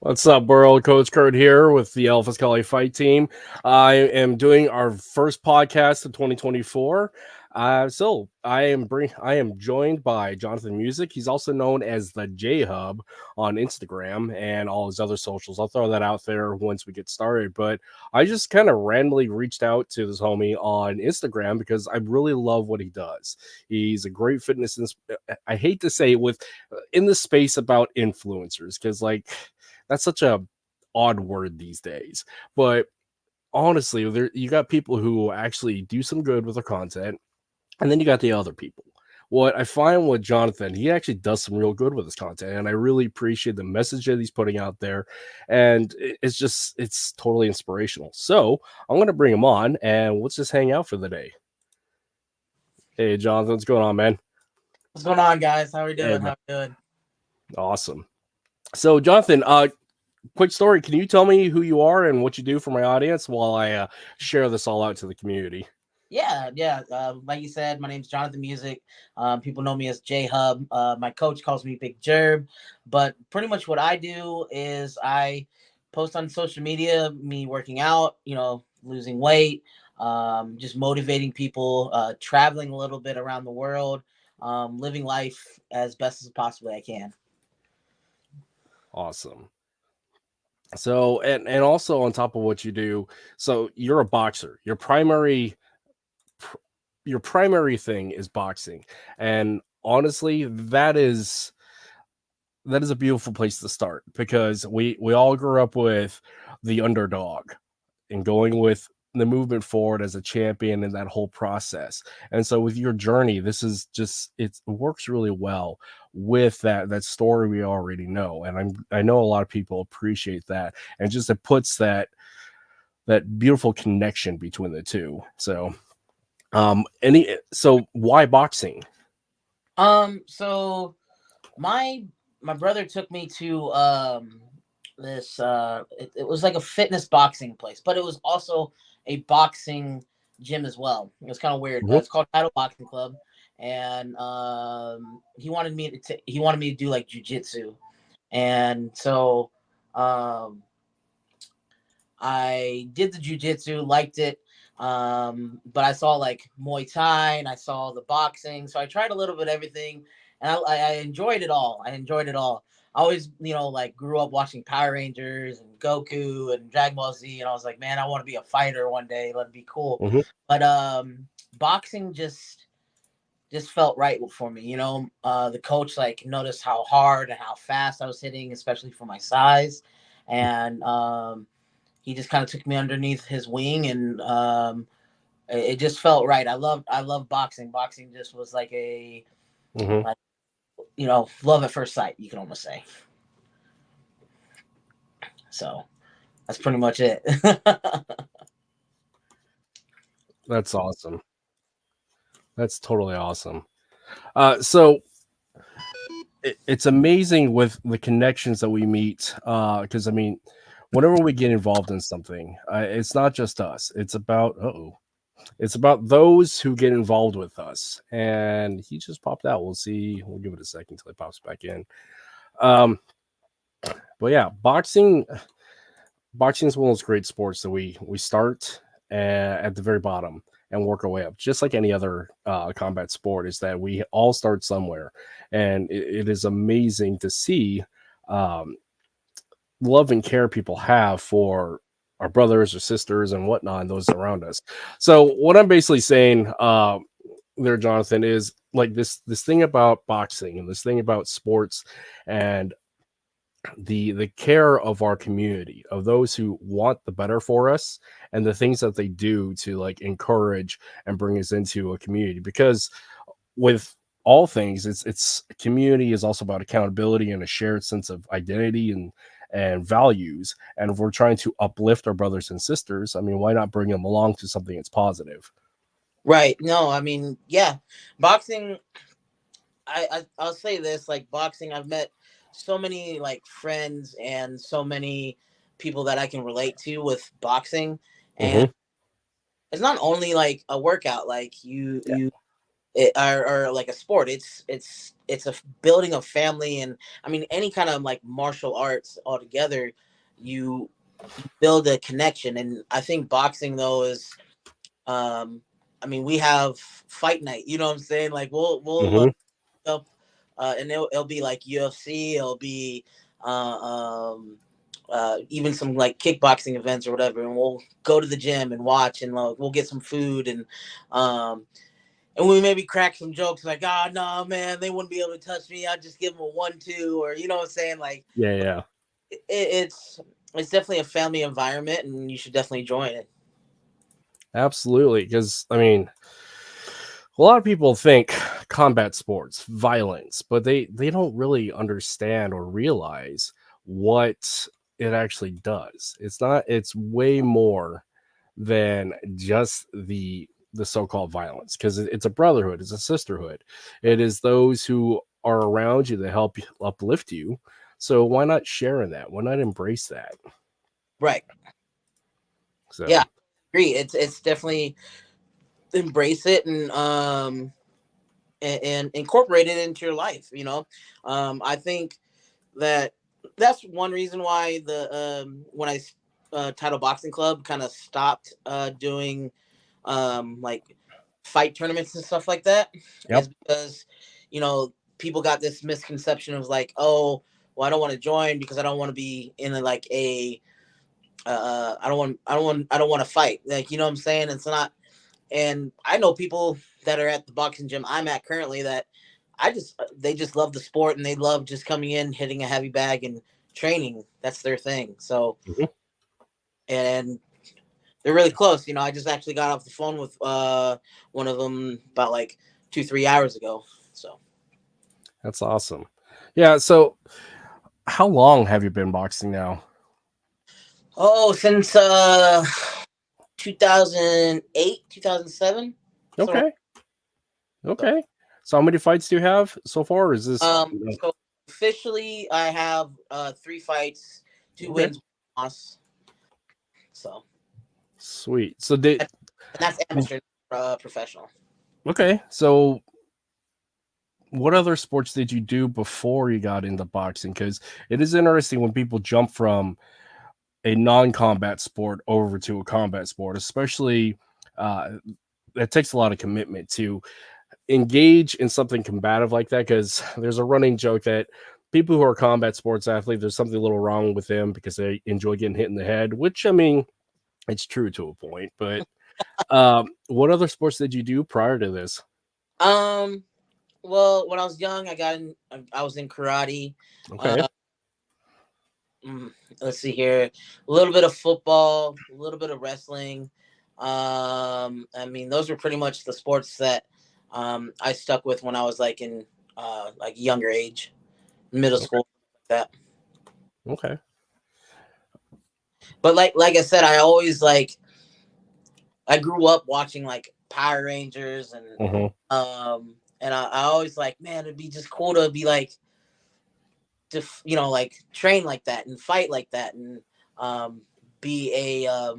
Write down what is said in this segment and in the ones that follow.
What's up, world? Coach Kurt here with the Alpha Scully Fight Team. I am doing our first podcast of 2024. I am joined by Jonathan Musick. He's also known as the J.Hub on Instagram and all his other socials. I'll throw that out there once we get started. But I just kind of randomly reached out to this homie on Instagram because I really love what he does. He's a great fitness. I hate to say it with in the space about influencers because that's such a odd word these days. But honestly, you got people who actually do some good with their content, and then you got the other people. What I find with Jonathan, he actually does some real good with his content, and I really appreciate the message that he's putting out there. And it's totally inspirational. So I'm gonna bring him on, and let's just hang out for the day. Hey, Jonathan, what's going on, man? What's going on, guys? How are we doing? Hey, How are we doing? awesome. So, Jonathan, quick story. Can you tell me who you are and what you do for my audience while I share this all out to the community? Yeah. Like you said, my name's Jonathan Musick. People know me as J.Hub. My coach calls me Big Jerb. But pretty much what I do is I post on social media, me working out, losing weight, just motivating people, traveling a little bit around the world, living life as best as possibly I can. Awesome. So, and also on top of what you do, so you're a boxer. Your primary thing is boxing, and honestly, that is a beautiful place to start because we all grew up with the underdog and going with the movement forward as a champion in that whole process. And so with your journey, this is just it works really well with that story we already know. And I know a lot of people appreciate that. And just it puts that beautiful connection between the two. So so why boxing? So my brother took me to this it was like a fitness boxing place, but it was also a boxing gym as well. It was kind of weird. Mhm. It's called Title Boxing Club, and he wanted me to do like jujitsu, and so um I did the jujitsu, liked it. But I saw like Muay Thai and I saw the boxing. So I tried a little bit of everything and I enjoyed it all. I always, like grew up watching Power Rangers and Goku and Dragon Ball Z. And I was like, man, I want to be a fighter one day. That'd be cool. Mhm. But boxing just felt right for me. The coach like noticed how hard and how fast I was hitting, especially for my size. And he just kind of took me underneath his wing, and it just felt right. I love boxing. Boxing just was like a Mhm. like love at first sight. You can almost say. So that's pretty much it. That's awesome. That's totally awesome. So it's amazing with the connections that we meet. Because I mean, whenever we get involved in something, it's not just us. It's about those who get involved with us. And he just popped out. We'll see. We'll give it a second until he pops back in. Um, but yeah, boxing is one of those great sports that we start at the very bottom and work our way up, just like any other combat sport. Is that we all start somewhere, and it is amazing to see um, love and care people have for our brothers or sisters and whatnot, and those around us. So what I'm basically saying there, Jonathan, is like this thing about boxing and this thing about sports and the care of our community, of those who want the better for us, and the things that they do to like encourage and bring us into a community. Because with all things, it's community is also about accountability and a shared sense of identity and values. And if we're trying to uplift our brothers and sisters, I mean, why not bring them along to something that's positive? Right. No, I mean, yeah, boxing. I'll say this: like boxing, I've met so many like friends and so many people that I can relate to with boxing, and Hmm. it's not only like a workout. Like Yeah. or like a sport. It's a building of family, and I mean any kind of like martial arts altogether. You build a connection, and I think boxing though is, um, I mean we have fight night. You know what I'm saying? Like we'll Hmm. up, and it'll be like UFC. It'll be uh, um, even some like kickboxing events or whatever, and we'll go to the gym and watch, and we'll get some food, um, and we maybe crack some jokes like, "Ah, oh, no, man, they wouldn't be able to touch me. I'd just give them a 1-2," or you know what I'm saying? Like, Yeah, yeah, it's definitely a family environment, and you should definitely join it. absolutely. Because I mean, a lot of people think combat sports, violence, but they don't really understand or realize what it actually does. It's not. It's way more than just the so-called violence, because it's a brotherhood, it's a sisterhood. It is those who are around you that help you, uplift you. So why not share in that? Why not embrace that? Right? Yeah, So, agree. It's definitely embrace it and incorporate it into your life. You know, I think that that's one reason why the when I title boxing club kind of stopped doing like fight tournaments and stuff like that, yep. is because you know people got this misconception of like, oh, well, I don't want to join because I don't want to be in like a I don't want to fight, like, you know what I'm saying. It's not. And I know people that are at the boxing gym I'm at currently that I just they just love the sport, and they love just coming in, hitting a heavy bag, and training. That's their thing. So, Mhm. and they're really close. You know, I just actually got off the phone with one of them about like 2-3 hours ago. So, That's awesome. Yeah, so how long have you been boxing now? oh, since 2008, 2007. So, Okay. Okay. So how many fights do you have so far? Or is this so officially I have 3 fights, 2 wins, okay? 1 loss. So, Sweet. So did and that's amateur, professional. okay. So what other sports did you do before you got into boxing? Because it is interesting when people jump from a non-combat sport over to a combat sport, especially uh, it takes a lot of commitment to engage in something combative like that. Because there's a running joke that people who are combat sports athletes, there's something a little wrong with them because they enjoy getting hit in the head, which I mean, it's true to a point. But what other sports did you do prior to this? Um, well, when I was young, I was in karate. Okay. Uh, mm, let's see here, a little bit of football, a little bit of wrestling. I mean, those were pretty much the sports that I stuck with when I was like in like younger age, middle Okay. school, like that. Okay. But like I said, I grew up watching like Power Rangers, Hmm. and I always like, man, it'd be just cool to be like to like train like that and fight like that, and um be a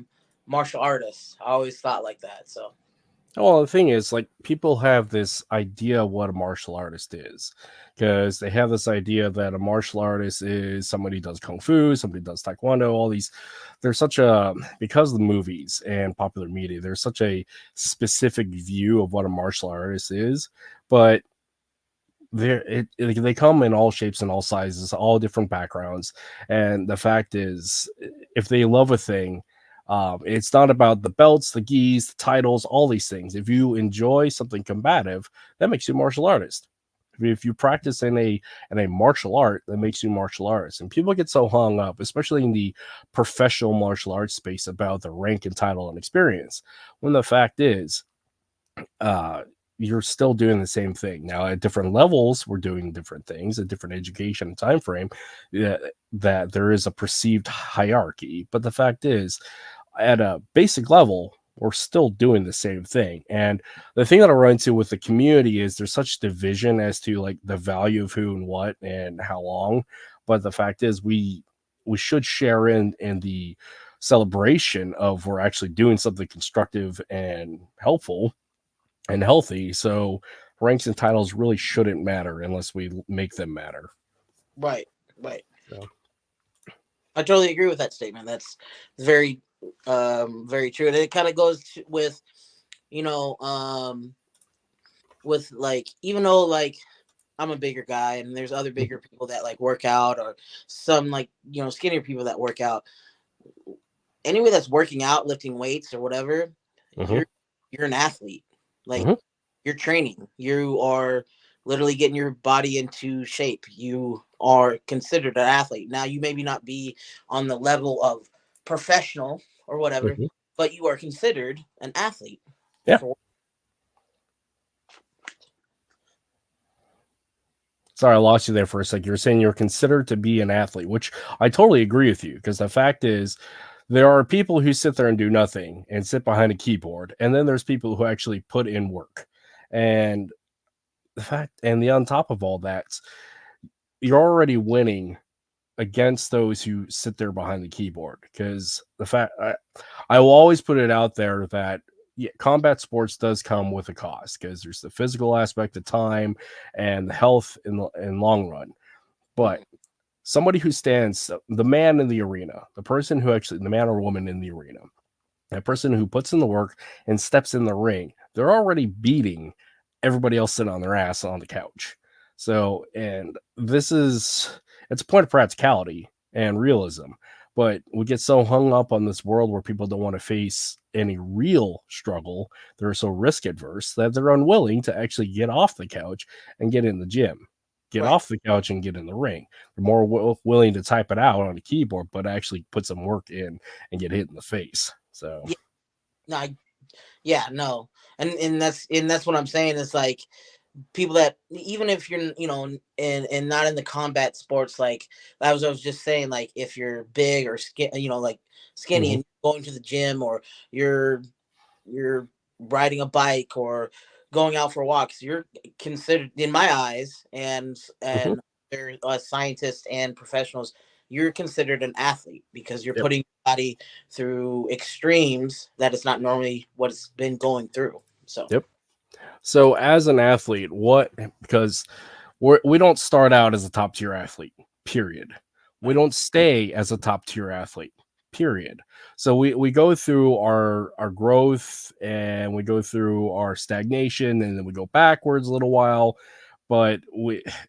martial artist. I always thought like that. So Well, the thing is, like, people have this idea of what a martial artist is, because they have this idea that a martial artist is somebody who does kung fu, somebody who does taekwondo, all these. There's such a, because of the movies and popular media, there's such a specific view of what a martial artist is, but they come in all shapes and all sizes, all different backgrounds. And the fact is, if they love a thing, it's not about the belts, the gis, the titles, all these things. If you enjoy something combative, that makes you a martial artist. If you practice in a martial art, that makes you a martial artist. And people get so hung up, especially in the professional martial arts space, about the rank and title and experience, when the fact is, uh, you're still doing the same thing. Now at different levels, we're doing different things, a different education and time frame. That there is a perceived hierarchy, but the fact is, at a basic level, we're still doing the same thing. And the thing that I run into with the community is there's such division as to like the value of who and what and how long. But the fact is, we should share in the celebration of we're actually doing something constructive and helpful and healthy. So ranks and titles really shouldn't matter unless we make them matter. Right, right. So, I totally agree with that statement. That's very, very true. And it kind of goes with, you know, with like, even though like I'm a bigger guy and there's other bigger people that like work out, or some like, skinnier people that work out. Anyway, that's working out, lifting weights or whatever, mm-hmm, you're an athlete. Like, mm-hmm, you're training. You are literally getting your body into shape. You are considered an athlete. Now, you maybe not be on the level of professional or whatever, mm-hmm. but you are considered an athlete. Yeah. For Sorry, I lost you there for a sec. You were saying you're considered to be an athlete, which I totally agree with you, because the fact is, there are people who sit there and do nothing and sit behind a keyboard, and then there's people who actually put in work. And the fact, and the on top of all that, you're already winning against those who sit there behind the keyboard. Because I will always put it out there that, yeah, combat sports does come with a cost, because there's the physical aspect of time and the health in long run. But somebody who stands, the man in the arena, the person who actually, the man or woman in the arena, that person who puts in the work and steps in the ring, they're already beating everybody else sitting on their ass on the couch. So, and it's a point of practicality and realism. But we get so hung up on this world where people don't want to face any real struggle. They're so risk adverse that they're unwilling to actually get off the couch and get in the gym, get right. off the couch and get in the ring. They're more willing to type it out on a keyboard, but actually put some work in and get hit in the face. So, Yeah, no, yeah, no, and that's what I'm saying. It's like people that, even if you're, and not in the combat sports, like I was just saying, like if you're big or like skinny mhm, and going to the gym, or you're riding a bike or going out for walks, you're considered, in my eyes, mhm, and they're scientists and professionals, you're considered an athlete because you're yep, putting your body through extremes that is not normally what it's been going through. So yep. So, as an athlete, because we don't start out as a top tier athlete, period. We right, don't stay as a top tier athlete, period. So we go through our growth, and we go through our stagnation, and then we go backwards a little while. But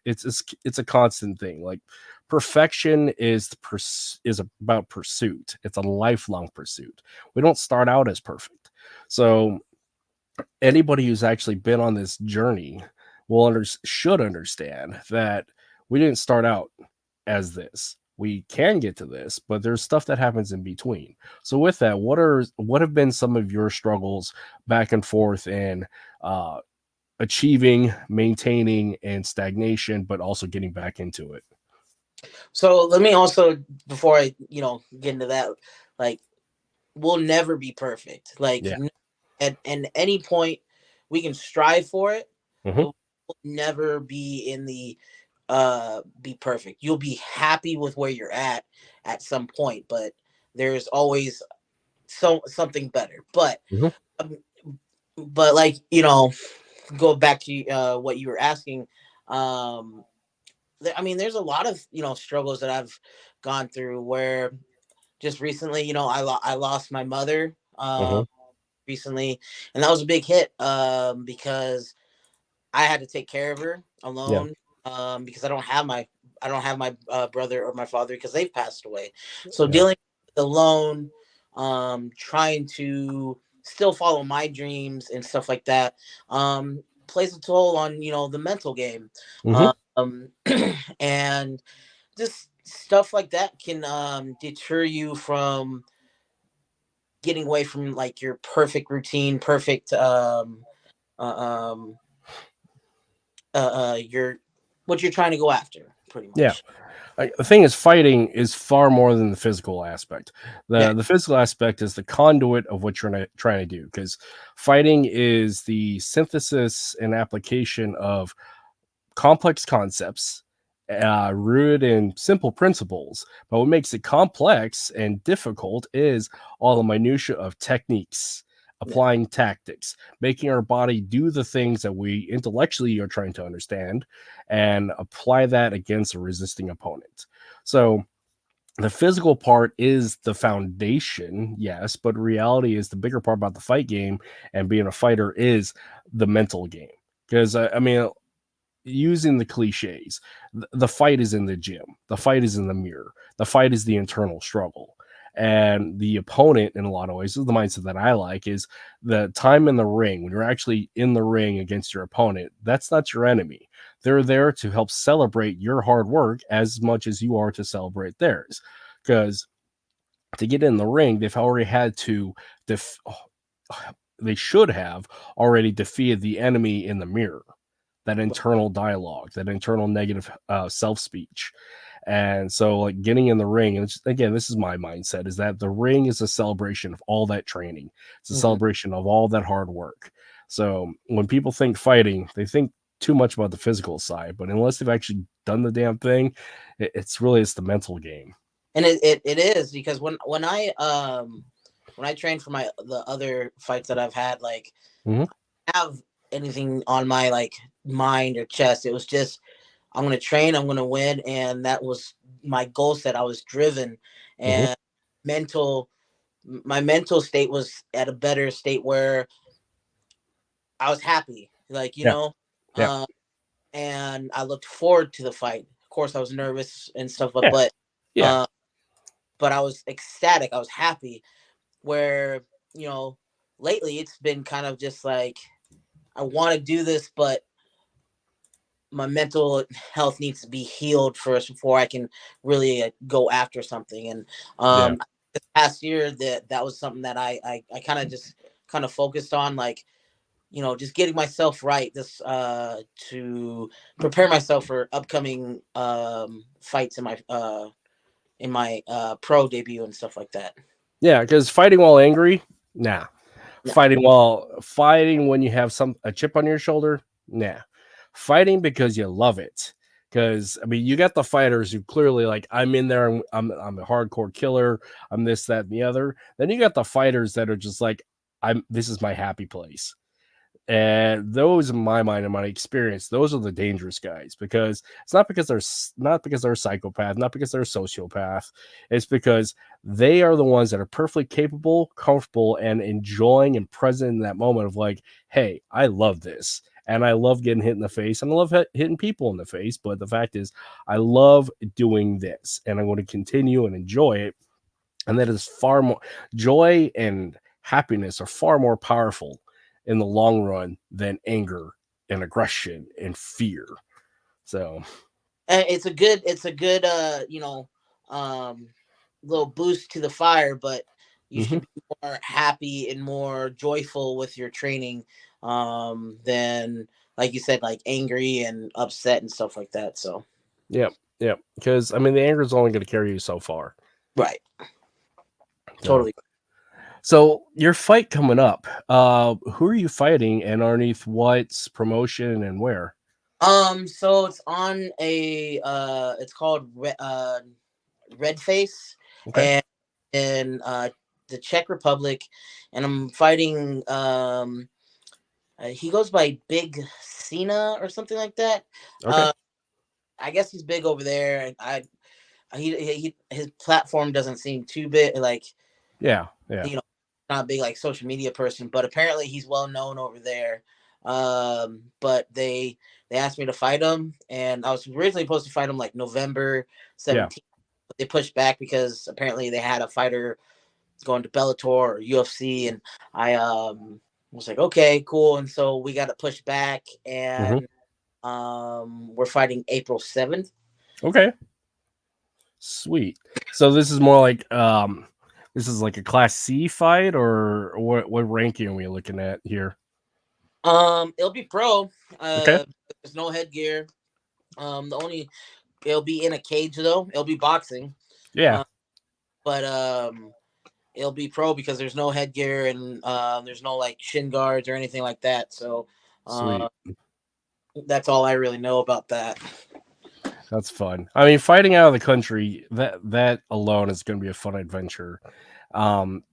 it's a constant thing. Like, perfection is about pursuit. It's a lifelong pursuit. We don't start out as perfect. So anybody who's actually been on this journey should understand that we didn't start out as this. We can get to this, but there's stuff that happens in between. So with that, what have been some of your struggles back and forth in uh, achieving, maintaining, and stagnation, but also getting back into it? so let me also, before I get into that, like, we'll never be perfect. Like, Yeah. at any point we can strive for it, Hmm. but we'll never be in the be perfect. You'll be happy with where you're at some point, but there's always something better. Hmm. Um, but like, go back to what you were asking. um I mean, there's a lot of struggles that I've gone through, where just recently, I lost my mother Hmm. recently, and that was a big hit, because I had to take care of her Yeah. alone, because I don't have my brother or my father, because they've passed away. So Yeah. dealing with alone, trying to still follow my dreams and stuff like that, plays a toll on the mental game, Hmm. and just stuff like that can deter you from getting away from like your perfect routine, perfect uh, um your what you're trying to go after, pretty Yeah. much. The thing is, fighting is far more than the physical aspect. Yeah. The physical aspect is the conduit of what you're trying to do, because fighting is the synthesis and application of complex concepts rooted in simple principles. But what makes it complex and difficult is all the minutia of techniques, applying tactics, making our body do the things that we intellectually are trying to understand, and apply that against a resisting opponent. So the physical part is the foundation, yes, but reality is the bigger part about the fight game and being a fighter is the mental game. Because I mean, using the cliches, the fight is in the gym, the fight is in the mirror, the fight is the internal struggle. And the opponent, in a lot of ways, is the mindset that I like is the time in the ring when you're actually in the ring against your opponent. That's not your enemy. They're there to help celebrate your hard work as much as you are to celebrate theirs. Because to get in the ring, they've already had to they should have already defeated the enemy in the mirror, that internal dialogue, that internal negative self-speech. And so like getting in the ring, and again, this is my mindset, is that the ring is a celebration of all that training. It's a celebration of all that hard work. So when people think fighting, they think too much about the physical side, but unless they've actually done the damn thing, it's the mental game. And it is, because when I trained for the other fights that I've had, like, have anything on my like mind or chest. It was just, I'm gonna train, I'm gonna win, and that was my goal set. I was driven, and mental my mental state was at a better state where I was happy, like, Yeah. Yeah. and I looked forward to the fight. Of course, I was nervous and stuff, Yeah. Yeah. uh, but I was ecstatic. I was happy. Where, you know, lately it's been kind of just like, I want to do this, but my mental health needs to be healed first before I can really go after something. And Yeah. this past year, that was something that I kind of just kind of focused on, like, just getting myself right, this to prepare myself for upcoming fights in my pro debut and stuff like that. Yeah, because fighting while angry, nah. No. Fighting when you have a chip on your shoulder, nah. Fighting because you love it. Because I mean, you got the fighters who clearly like, I'm in there, I'm a hardcore killer, I'm this, that, and the other. Then you got the fighters that are just like, this is my happy place. And those, in my mind and my experience, those are the dangerous guys, because it's not because they're a psychopath, not because they're a sociopath. It's because they are the ones that are perfectly capable, comfortable, and enjoying and present in that moment of like, hey, I love this. And I love getting hit in the face, and I love hitting people in the face. But the fact is, I love doing this, and I'm going to continue and enjoy it. And that is far more, joy and happiness are far more powerful in the long run than anger and aggression and fear. So It's a good um little boost to the fire, but you should be more happy and more joyful with your training, than, like you said, like angry and upset and stuff like that. So yeah, yeah, because I mean the anger is only going to carry you so far. right. So, Totally. so your fight coming up, who are you fighting, and underneath what promotion and where? So it's on it's called Red Face, Okay. and in the Czech Republic, and I'm fighting he goes by Big Cena or something like that. Okay. I guess he's big over there, and his platform doesn't seem too big, like, Yeah. Yeah. not a big like social media person, but apparently he's well known over there. But they asked me to fight him, and I was originally supposed to fight him like November Yeah. 17th, but they pushed back because apparently they had a fighter going to Bellator or UFC, and I was like, okay, cool, and so we got it pushed back, hmm and we're fighting April 7th. Okay. Sweet. So this is more like this is like a class C fight, or what ranking are we looking at here? It'll be pro. Okay. There's no headgear. The only It'll be in a cage though. It'll be boxing. Yeah. Uh, but it'll be pro because there's no headgear, and there's no like shin guards or anything like that. So uh, Sweet. that's all I really know about that. That's fun. I mean, fighting out of the country, that alone is going to be a fun adventure. Um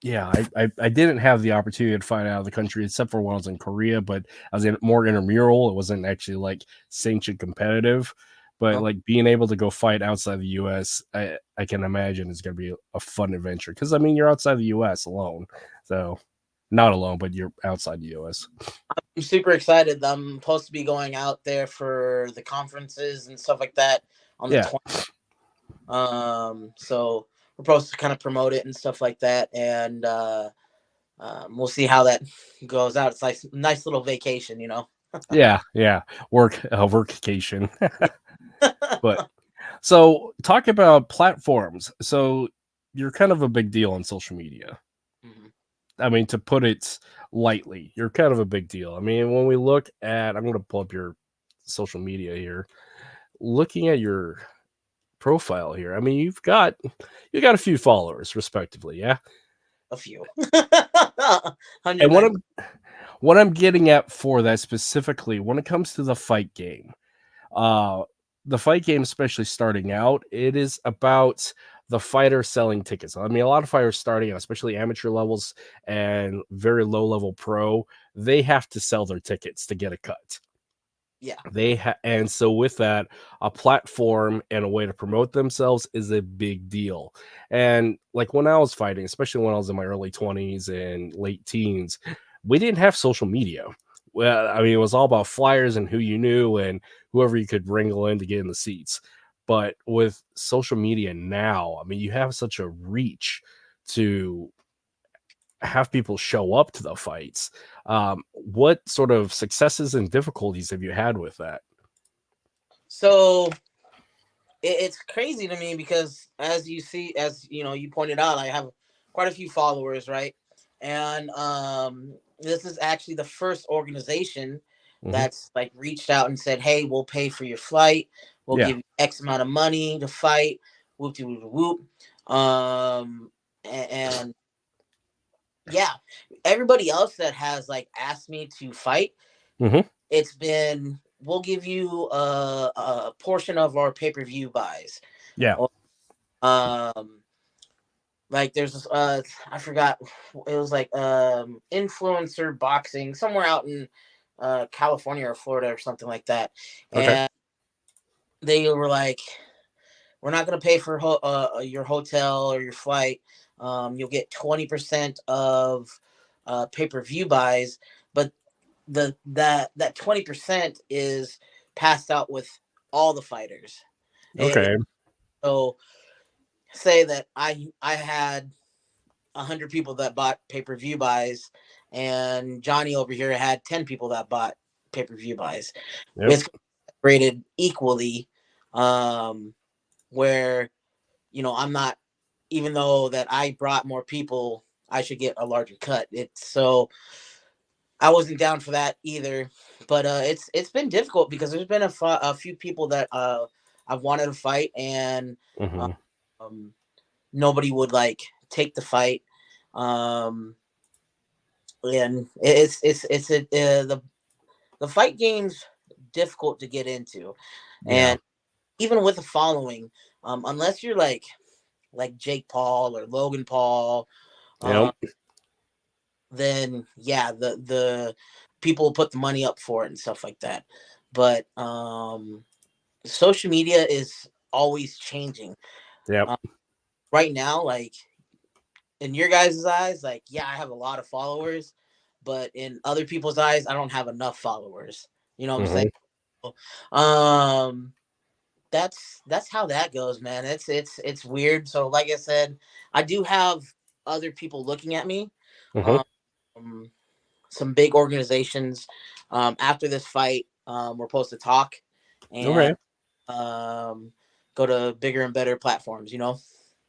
Yeah, I didn't have the opportunity to fight out of the country except for when I was in Korea, but I was in more intramural. It wasn't actually like sanctioned competitive, but Oh, like being able to go fight outside the US, I can imagine is going to be a fun adventure because I mean you're outside the US alone, so not alone, but you're outside the US. I'm super excited. I'm supposed to be going out there for the conferences and stuff like that on the Yeah, 20th. So we're supposed to kind of promote it and stuff like that, and we'll see how that goes out. It's like a nice little vacation, you know. yeah, workcation. Yeah. But so talk about platforms. So you're kind of a big deal on social media. Mhm. I mean, to put it lightly, you're kind of a big deal. I mean, when we look at, I'm going to pull up your social media here. Looking at your profile here, I mean, you got a few followers, respectively, yeah. A few. And 109. what I'm getting at for that specifically, when it comes to uh, the fight game, especially starting out, it is about the fighter selling tickets. I mean, a lot of fighters starting out, especially amateur levels and very low level pro, they have to sell their tickets to get a cut. Yeah. And so with that, a platform and a way to promote themselves is a big deal. And like when I was fighting, especially when I was in my early 20s and late teens, we didn't have social media. Well, I mean, it was all about flyers and who you knew and whoever you could wrangle in to get in the seats. But with social media now, I mean, you have such a reach to have people show up to the fights. What sort of successes and difficulties have you had with that? So it's crazy to me because as you see, as you know, you pointed out, I have quite a few followers, right? And this is actually the first organization Mhm. that's like reached out and said, "Hey, we'll pay for your flight. We'll Yeah. give you X amount of money to fight." Whoop de whoop de whoop. And yeah, everybody else that has like asked me to fight, Mhm. it's been, we'll give you a portion of our pay-per-view buys. Yeah. Or, um like there's this, I forgot, it was like influencer boxing somewhere out in California or Florida or something like that. Okay. And they were like, we're not going to pay for your hotel or your flight. You'll get 20% of pay-per-view buys, but that 20% is passed out with all the fighters. Okay. So say that I had 100 people that bought pay-per-view buys, and Johnny over here had 10 people that bought pay-per-view buys. Yep. It's rated equally, um, where, I'm not, even though that I brought more people, I should get a larger cut. It's so I wasn't down for that either. But it's been difficult because there's been a few people that I've wanted to fight, and Mhm. um, nobody would like take the fight. Um, and the fight game's difficult to get into, Yeah. and even with a following, unless you're like Jake Paul or Logan Paul, uh, Yep. then yeah, the people put the money up for it and stuff like that. But social media is always changing. Yep. Uh, right now, like in your guys' eyes, like yeah, I have a lot of followers, but in other people's eyes, I don't have enough followers. You know what I'm saying? Mhm. Um, that's how that goes, man. It's weird. So like I said, I do have other people looking at me. Mhm. Um, some big organizations. After this fight, we're supposed to talk and Okay. um, go to bigger and better platforms.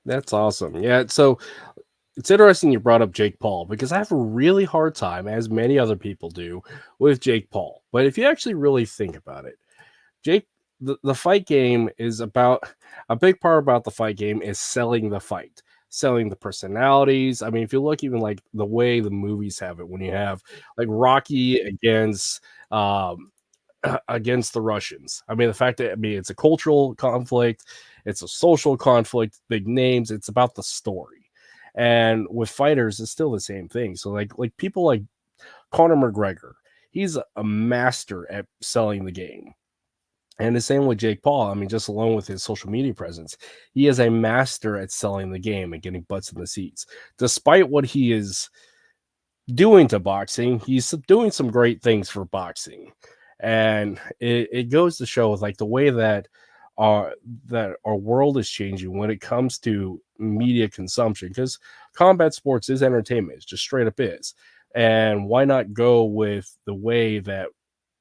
That's awesome. Yeah, so it's interesting you brought up Jake Paul because I have a really hard time, as many other people do, with Jake Paul. But if you actually really think about it, Jake, the fight game is about a big part about the fight game is selling the fight, selling the personalities. I mean, if you look even like the way the movies have it, when you have like Rocky um, against the Russians. I mean, the fact that I mean it's a cultural conflict, it's a social conflict, big names. It's about the story, And with fighters, it's still the same thing. So like people like Conor McGregor, he's a master at selling the game. And the same with Jake Paul. I mean, just alone with his social media presence, he is a master at selling the game and getting butts in the seats. Despite what he is doing to boxing, he's doing some great things for boxing. And it goes to show like the way that our world is changing when it comes to media consumption, because combat sports is entertainment. It's just straight up is. And why not go with the way that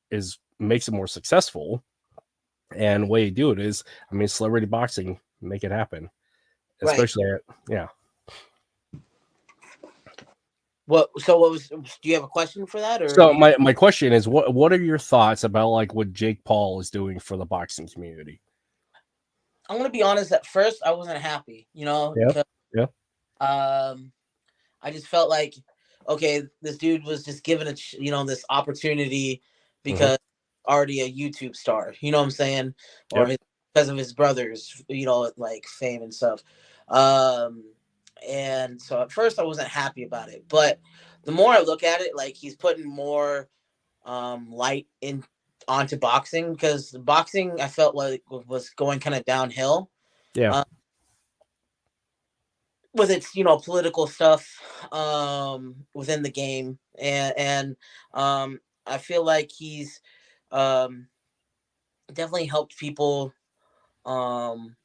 is makes it more successful? And the way you do it is, I mean, celebrity boxing, make it happen. Right. Especially at, yeah. What was? Do you have a question for that, or So you? my question is, what are your thoughts about like what Jake Paul is doing for the boxing community? I'm gonna be honest. At first, I wasn't happy. Yeah, 'Cause, yeah, um, I just felt like, okay, this dude was just given this opportunity hmm, because already a YouTube star. You know what I'm saying? Or yep, because of his brothers, like fame and stuff. Um, and so at first I wasn't happy about it, but the more I look at it, like he's putting more light in onto boxing, because boxing I felt like was going kind of downhill. yeah. Uh, with its political stuff within the game, and I feel like he's um definitely helped people um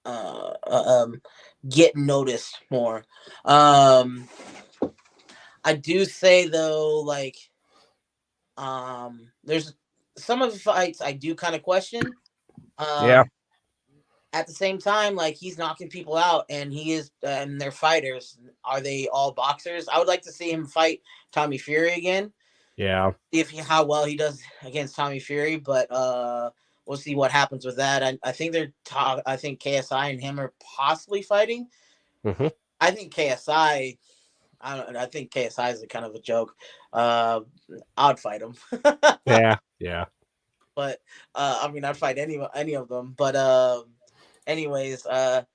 uh, uh, um get noticed more. um I do say though, like, there's some of the fights I do kind of question. Yeah, um at the same time, like, he's knocking people out, and he is, and they're fighters. Are they all boxers? I would like to see him fight Tommy Fury again. yeah. See if how well he does against Tommy Fury, but we'll see what happens with that. I think I think KSI and him are possibly fighting. Hmm. I think KSI. I don't. I think KSI is a kind of a joke. Uh, I'd fight him, Yeah, yeah. but I mean, I'd fight any of them. But anyways, I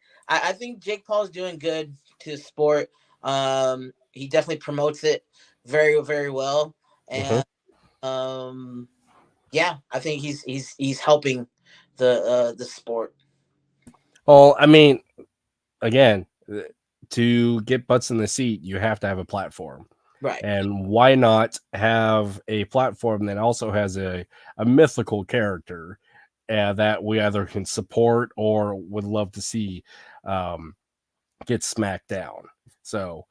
think Jake Paul's doing good to the sport. He definitely promotes it very, very well, Hmm. and yeah, I think he's helping the sport. Well, I mean, again, to get butts in the seat, you have to have a platform. Right. And why not have a platform that also has a mythical character that we either can support or would love to see um, get smacked down? So,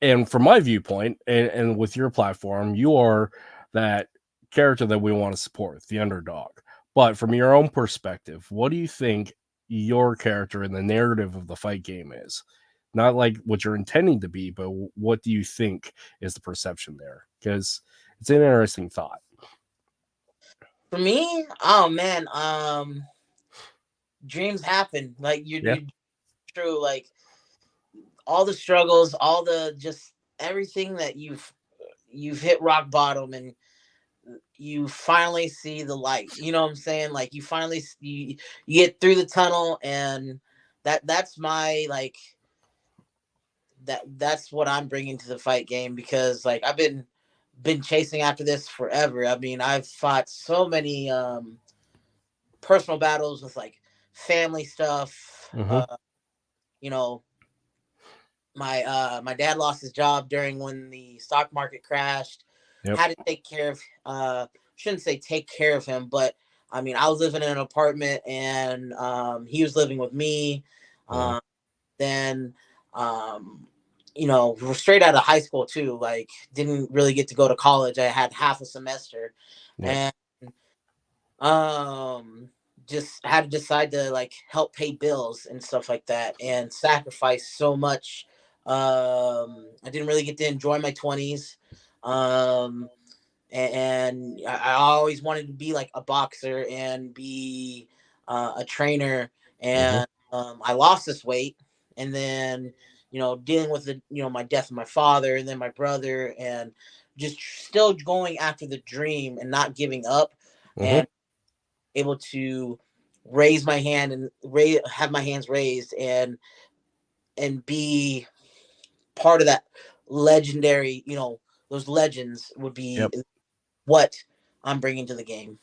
and from my viewpoint, and with your platform, you are that character that we want to support, the underdog. But from your own perspective, what do you think your character in the narrative of the fight game is? Not like what you're intending to be, but what do you think is the perception there? Because it's an interesting thought. For me, oh man, dreams happen. Like Yeah. you true. Like all the struggles, all the just everything that you've hit rock bottom, and you finally see the light. You know what I'm saying? Like you get through the tunnel, and that's my like that's what I'm bringing to the fight game, because like I've been chasing after this forever. I mean, I've fought so many personal battles with like family stuff. Hmm. You know, my dad lost his job during when the stock market crashed. Yep. Had to take care of shouldn't say take care of him, but I mean, I was living in an apartment, and he was living with me. Yeah. Um, then um, we're straight out of high school too. Like, didn't really get to go to college. I had half a semester, Yep. and um just had to decide to like help pay bills and stuff like that, and sacrifice so much. I didn't really get to enjoy my 20s. um and I always wanted to be like a boxer and be a trainer, Hmm. and I lost this weight, and then dealing with the my death of my father, and then my brother, and just still going after the dream and not giving up, Hmm. and able to raise my hand and have my hands raised, and and be part of that legendary, those legends would be Yep. what I'm bringing to the game.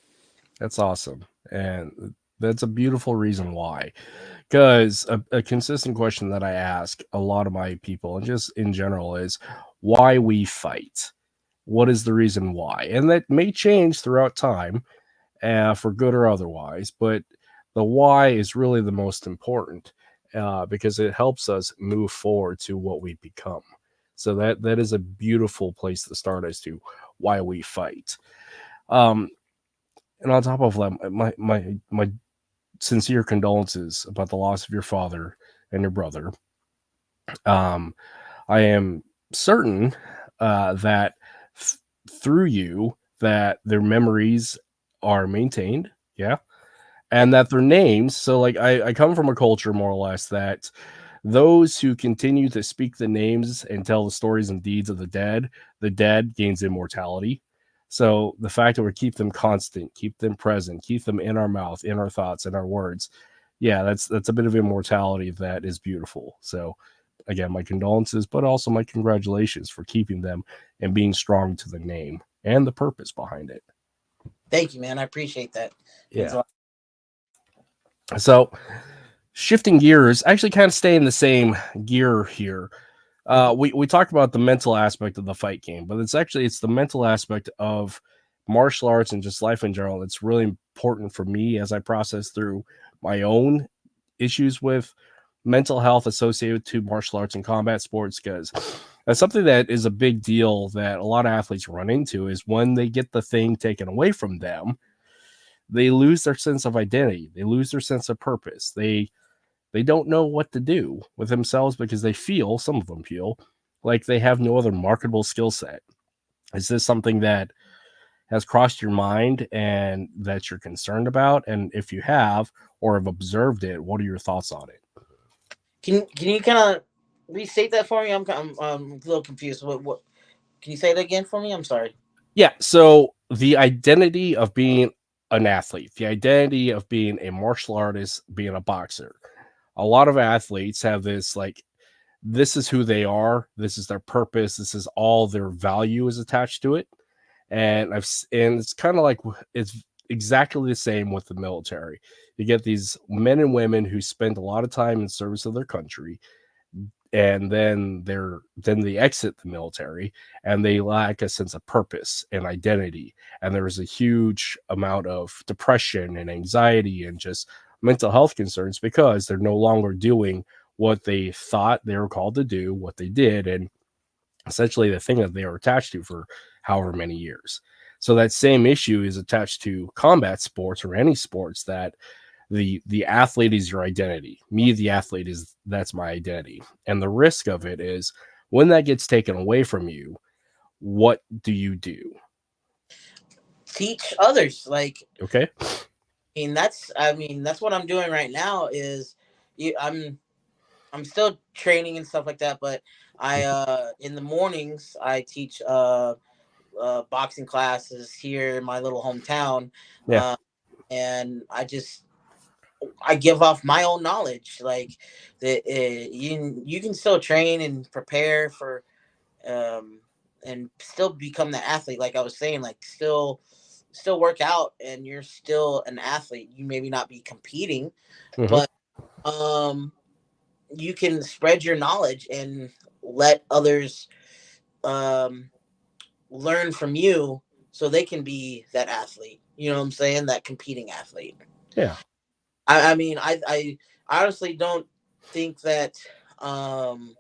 That's awesome. And that's a beautiful reason why. Because a consistent question that I ask a lot of my people, and just in general, is why we fight. What is the reason why? And that may change throughout time, for good or otherwise, but the why is really the most important, because it helps us move forward to what we become. So that is a beautiful place to start as to why we fight. Um, and on top of that, my sincere condolences about the loss of your father and your brother. Um, I am certain, that th- through you, that their memories are maintained. Yeah, and that their names. So, like, I come from a culture more or less that those who continue to speak the names and tell the stories and deeds of the dead gains immortality. So the fact that we keep them constant, keep them present, keep them in our mouth, in our thoughts, in our words, yeah, that's a bit of immortality that is beautiful. So again, my condolences, but also my congratulations for keeping them and being strong to the name and the purpose behind it. Thank you, man. I appreciate that. Means a Yeah. lot. So shifting gears, actually kind of stay in the same gear here. Mhm. We talked about the mental aspect of the fight game, but it's the mental aspect of martial arts and just life in general. It's really important for me as I process through my own issues with mental health associated to martial arts and combat sports, because that's something that is a big deal that a lot of athletes run into is when they get the thing taken away from them, they lose their sense of identity, they lose their sense of purpose, they don't know what to do with themselves because some of them feel like they have no other marketable skill set. Is this something that has crossed your mind and that you're concerned about? And if you have or have observed it, what are your thoughts on it? Can you kind of restate that for me? I'm a little confused. What? Can you say that again for me? I'm sorry. Yeah. So the identity of being an athlete, the identity of being a martial artist, being a boxer. A lot of athletes have this like, this is who they are, this is their purpose, this is all their value is attached to it. And it's kind of like it's exactly the same with the military. You get these men and women who spend a lot of time in service of their country, and then they exit the military and they lack a sense of purpose and identity, and there's a huge amount of depression and anxiety and just mental health concerns because they're no longer doing what they thought they were called to do, what they did, and essentially the thing that they were attached to for however many years. So that same issue is attached to combat sports or any sports, that the athlete is your identity. Me, the athlete, is that's my identity. And the risk of it is when that gets taken away from you, what do you do? Teach others. Like, Okay. I mean that's what I'm doing right now. Is you, I'm still training and stuff like that, but I in the mornings I teach boxing classes here in my little hometown, Yeah. uh, and I give off my own knowledge. Like that, you can still train and prepare for um, and still become the athlete. Like I was saying, like still work out, and you're still an athlete. You maybe not be competing, Hmm. but um, you can spread your knowledge and let others um, learn from you, so they can be that athlete. You know what I'm saying? That competing athlete. Yeah. I mean, I honestly don't think um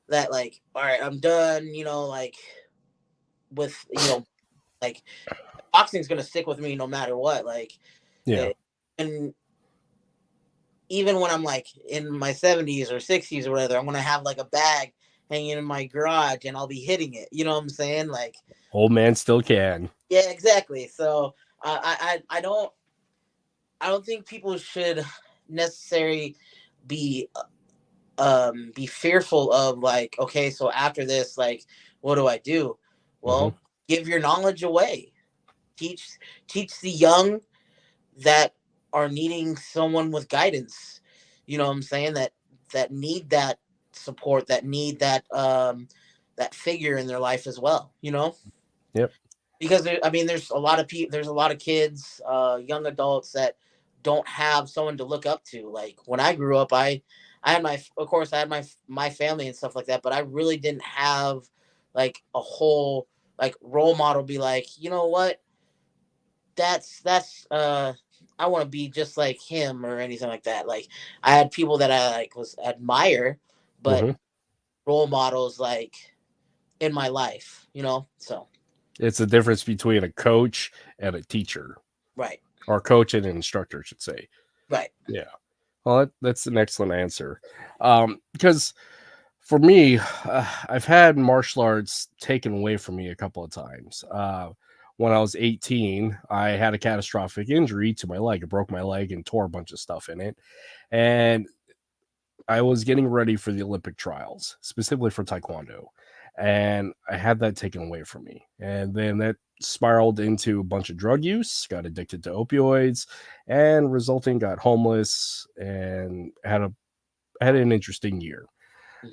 that like, all right, I'm done. Like with like boxing's gonna stick with me no matter what. Like, Yeah. it, and even when I'm like in my 70s or 60s or whatever, I'm gonna have like a bag hanging in my garage and I'll be hitting it. You know what I'm saying? Like, Old man still can. yeah, exactly. So I don't think people should necessarily be be fearful of like, okay, so after this, like, what do I do? Hmm. Well, give your knowledge away. Teach teach the young that are needing someone with guidance. You know what I'm saying? that need that support, that need that figure in their life as well, you know. Yep. Because I mean, there's a lot of people, there's a lot of kids, young adults that don't have someone to look up to. Like when I grew up, I had my, of course, I had my family and stuff like that, but I really didn't have like a whole like role model. Be like, you know what, that's I want to be just like him or anything like that. Like I had people that I like was admire, but Hmm. role models like in my life, you know. So It's the difference between a coach and a teacher, right, or a coach and an instructor, I should say. right, Yeah. Well, that's an excellent answer. Because for me, I've had martial arts taken away from me a couple of times. When I was 18, I had a catastrophic injury to my leg. I broke my leg and tore a bunch of stuff in it. And I was getting ready for the Olympic trials, specifically for Taekwondo. And I had that taken away from me. And then that spiraled into a bunch of drug use, got addicted to opioids, and resulting got homeless and had an interesting year.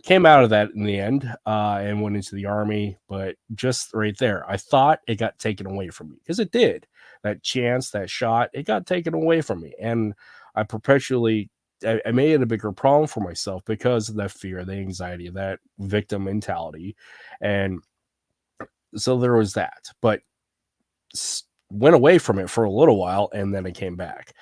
Came out of that in the end, and went into the army. But just right there, I thought it got taken away from me, because it did. That chance, that shot, it got taken away from me, and I perpetually, I made it a bigger problem for myself because of that fear, the anxiety, that victim mentality, and so there was that. But went away from it for a little while, and then it came back.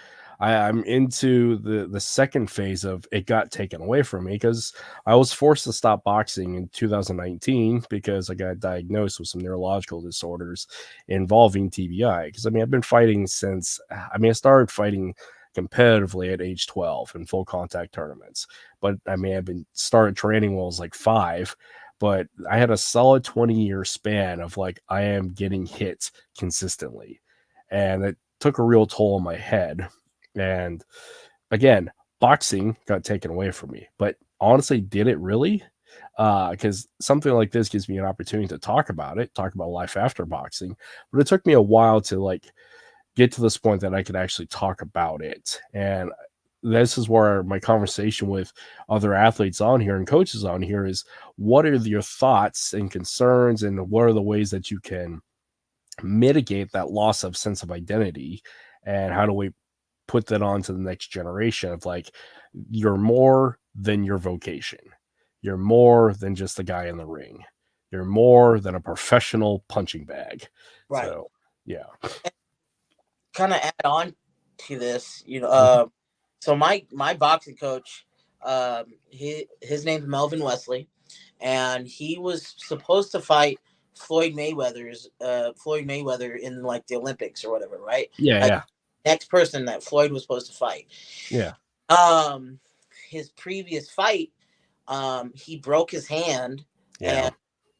I'm into the second phase of it got taken away from me, because I was forced to stop boxing in 2019 because I got diagnosed with some neurological disorders involving TBI. Because I mean, I've been fighting since, I mean, I started fighting competitively at age 12 in full contact tournaments. But I mean, I've been started training when I was like 5, but I had a solid 20-year span of like, I am getting hit consistently. And it took a real toll on my head. And again, boxing got taken away from me. But honestly, did it really? Because something like this gives me an opportunity to talk about it, talk about life after boxing. But it took me a while to like get to this point that I could actually talk about it. And this is where my conversation with other athletes on here and coaches on here is, what are your thoughts and concerns, and what are the ways that you can mitigate that loss of sense of identity, and how do we put that on to the next generation of like, you're more than your vocation, you're more than just the guy in the ring, you're more than a professional punching bag. right. So yeah. Kind of add on to this, you know. Mhm. So my boxing coach, his name's Melvin Wesley, and he was supposed to fight Floyd Mayweather in like the Olympics or whatever, right? Yeah, Like yeah, next person that Floyd was supposed to fight. yeah, Um, his previous fight, he broke his hand, yeah. and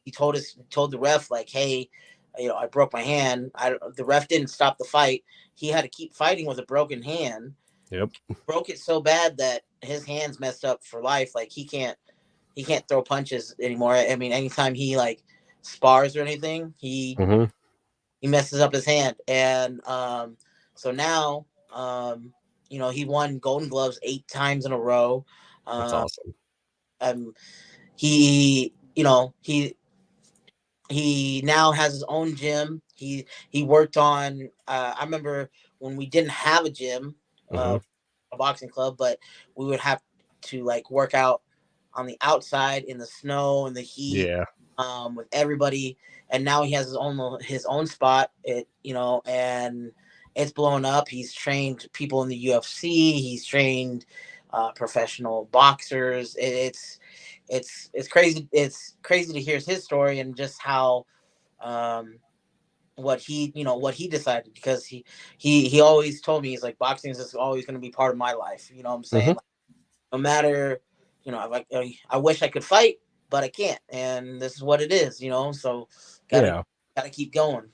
he told the ref like, hey, you know, I broke my hand. The ref didn't stop the fight. He had to keep fighting with a broken hand. Yep. Broke it so bad that his hand's messed up for life. Like he can't throw punches anymore. I mean, anytime he like spars or anything, Hmm. he messes up his hand. And so now, you know, he won Golden Gloves 8 times in a row. That's Um, awesome. he, you know, he now has his own gym. He worked on. I remember when we didn't have a gym, Hmm. a boxing club, but we would have to like work out on the outside in the snow and the heat, Yeah. with everybody. And now he has his own spot. It, you know, and it's blown up. He's trained people in the UFC. He's trained professional boxers. It's crazy. It's crazy to hear his story and just how um, what he, you know, what he decided, because he always told me, he's like, boxing is just always going to be part of my life. You know what I'm Hmm. saying? Like, no matter, you know, I wish I could fight, but I can't, and this is what it is. You know, so gotta Yeah. gotta keep going.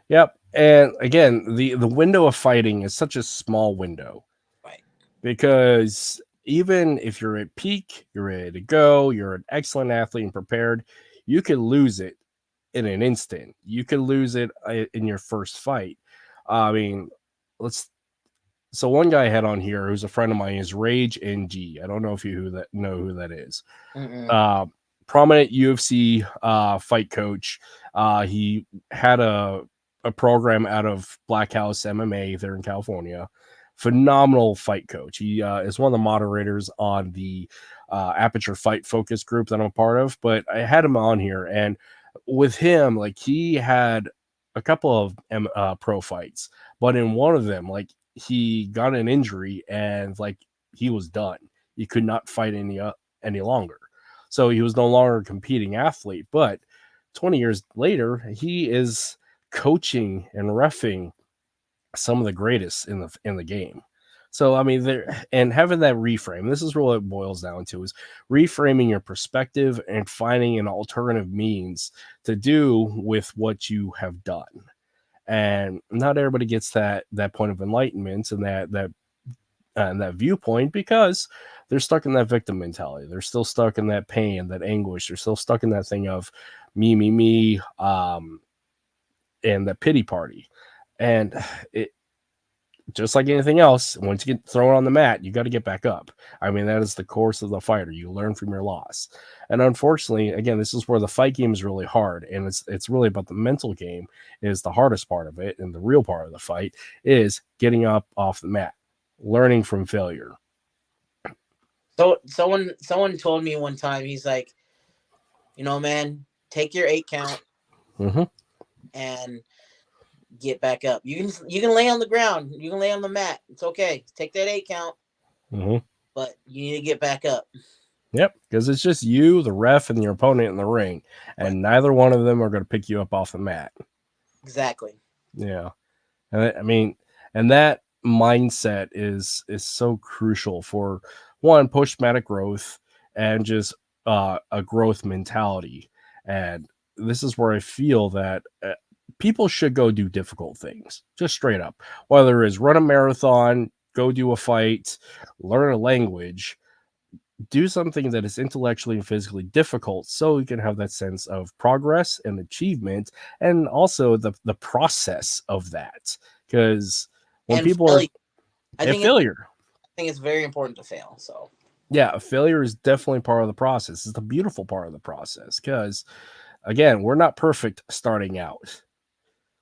Yep. And again, the window of fighting is such a small window, Right. because even if you're at peak, you're ready to go, you're an excellent athlete and prepared, you could lose it in an instant. You could lose it in your first fight. I mean, let's So one guy I had on here who's a friend of mine is Rage NG. I don't know if you know who that is. Mm-mm. Uh, Prominent UFC fight coach. He had a program out of Black House MMA there in California. Phenomenal fight coach. He is one of the moderators on the Aperture Fight Focus group that I'm a part of. But I had him on here, and with him, like he had a couple of pro fights, but in one of them, like he got an injury and like he was done. He could not fight any longer. So he was no longer a competing athlete. But 20 years later, he is coaching and reffing some of the greatest in the game. So I mean, there and having that reframe. This is really what it boils down to: is reframing your perspective and finding an alternative means to do with what you have done. And not everybody gets that point of enlightenment and that viewpoint because they're stuck in that victim mentality. They're still stuck in that pain, that anguish. They're still stuck in that thing of me, and that pity party. And it, just like anything else, once you get thrown on the mat, you got to get back up. I mean, that is the course of the fighter. You learn from your loss. And unfortunately, again, this is where the fight game is really hard. And it's really about the mental game is the hardest part of it. And the real part of the fight is getting up off the mat, learning from failure. So someone told me one time, he's like, man, take your 8 count Mm-hmm. and get back up. You can lay on the ground, you can lay on the mat. It's okay. Take that 8 count, Mm-hmm. but you need to get back up. Yep, because it's just you, the ref, and your opponent in the ring, Right. and neither one of them are going to pick you up off the mat. Exactly. Yeah, and I mean, and that mindset is so crucial for one post traumatic growth and just a growth mentality. And this is where I feel that people should go do difficult things, just straight up, whether it's run a marathon, go do a fight, learn a language, do something that is intellectually and physically difficult so you can have that sense of progress and achievement and also the process of that because when And people are failure. I a think it's failure, I think it's very important to fail. So yeah, a failure is definitely part of the process. It's the beautiful part of the process because again, we're not perfect starting out.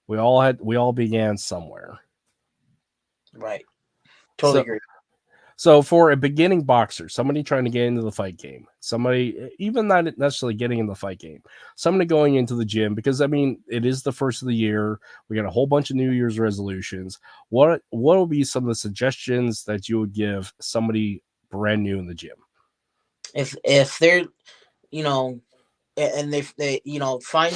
We all began somewhere. right. Totally So agree. So for a beginning boxer, somebody trying to get into the fight game, somebody even not necessarily getting in the fight game, somebody going into the gym because I mean it is the first of the year. We got a whole bunch of New Year's resolutions. What would be some of the suggestions that you would give somebody brand new in the gym? If they're, you know and they find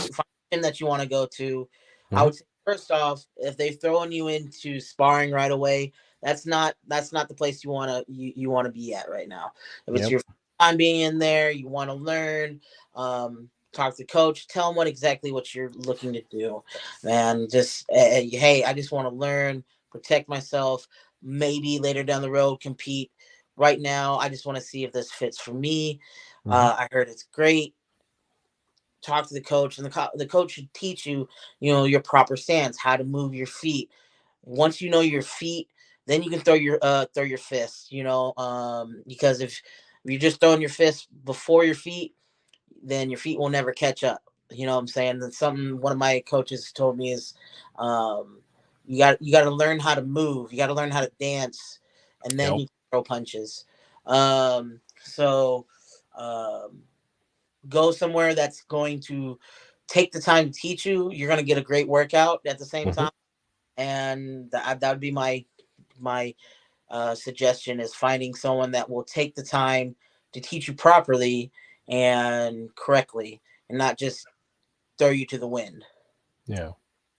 him that you want to go to. I Mm-hmm. would say first off, if they're throwing you into sparring right away, that's not the place you want to be at right now. If it's Yep. your first time being in there, you want to learn. Talk to the coach, tell them exactly what you're looking to do, man. Just hey, I just want to learn, protect myself, maybe later down the road compete. Right now, I just want to see if this fits for me. Mm-hmm. I heard it's great. Talk to the coach, and the coach should teach you, your proper stance, how to move your feet. Once you know your feet, then you can throw your fists. Because if you're just throwing your fists before your feet, then your feet will never catch up. You know what I'm saying? That's something one of my coaches told me is, um, you got to learn how to move. You got to learn how to dance, and then Yep. you can throw punches. So. Go somewhere that's going to take the time to teach you. You're going to get a great workout at the same Mm-hmm. time, and that would be my suggestion is finding someone that will take the time to teach you properly and correctly, and not just throw you to the wind. Yeah,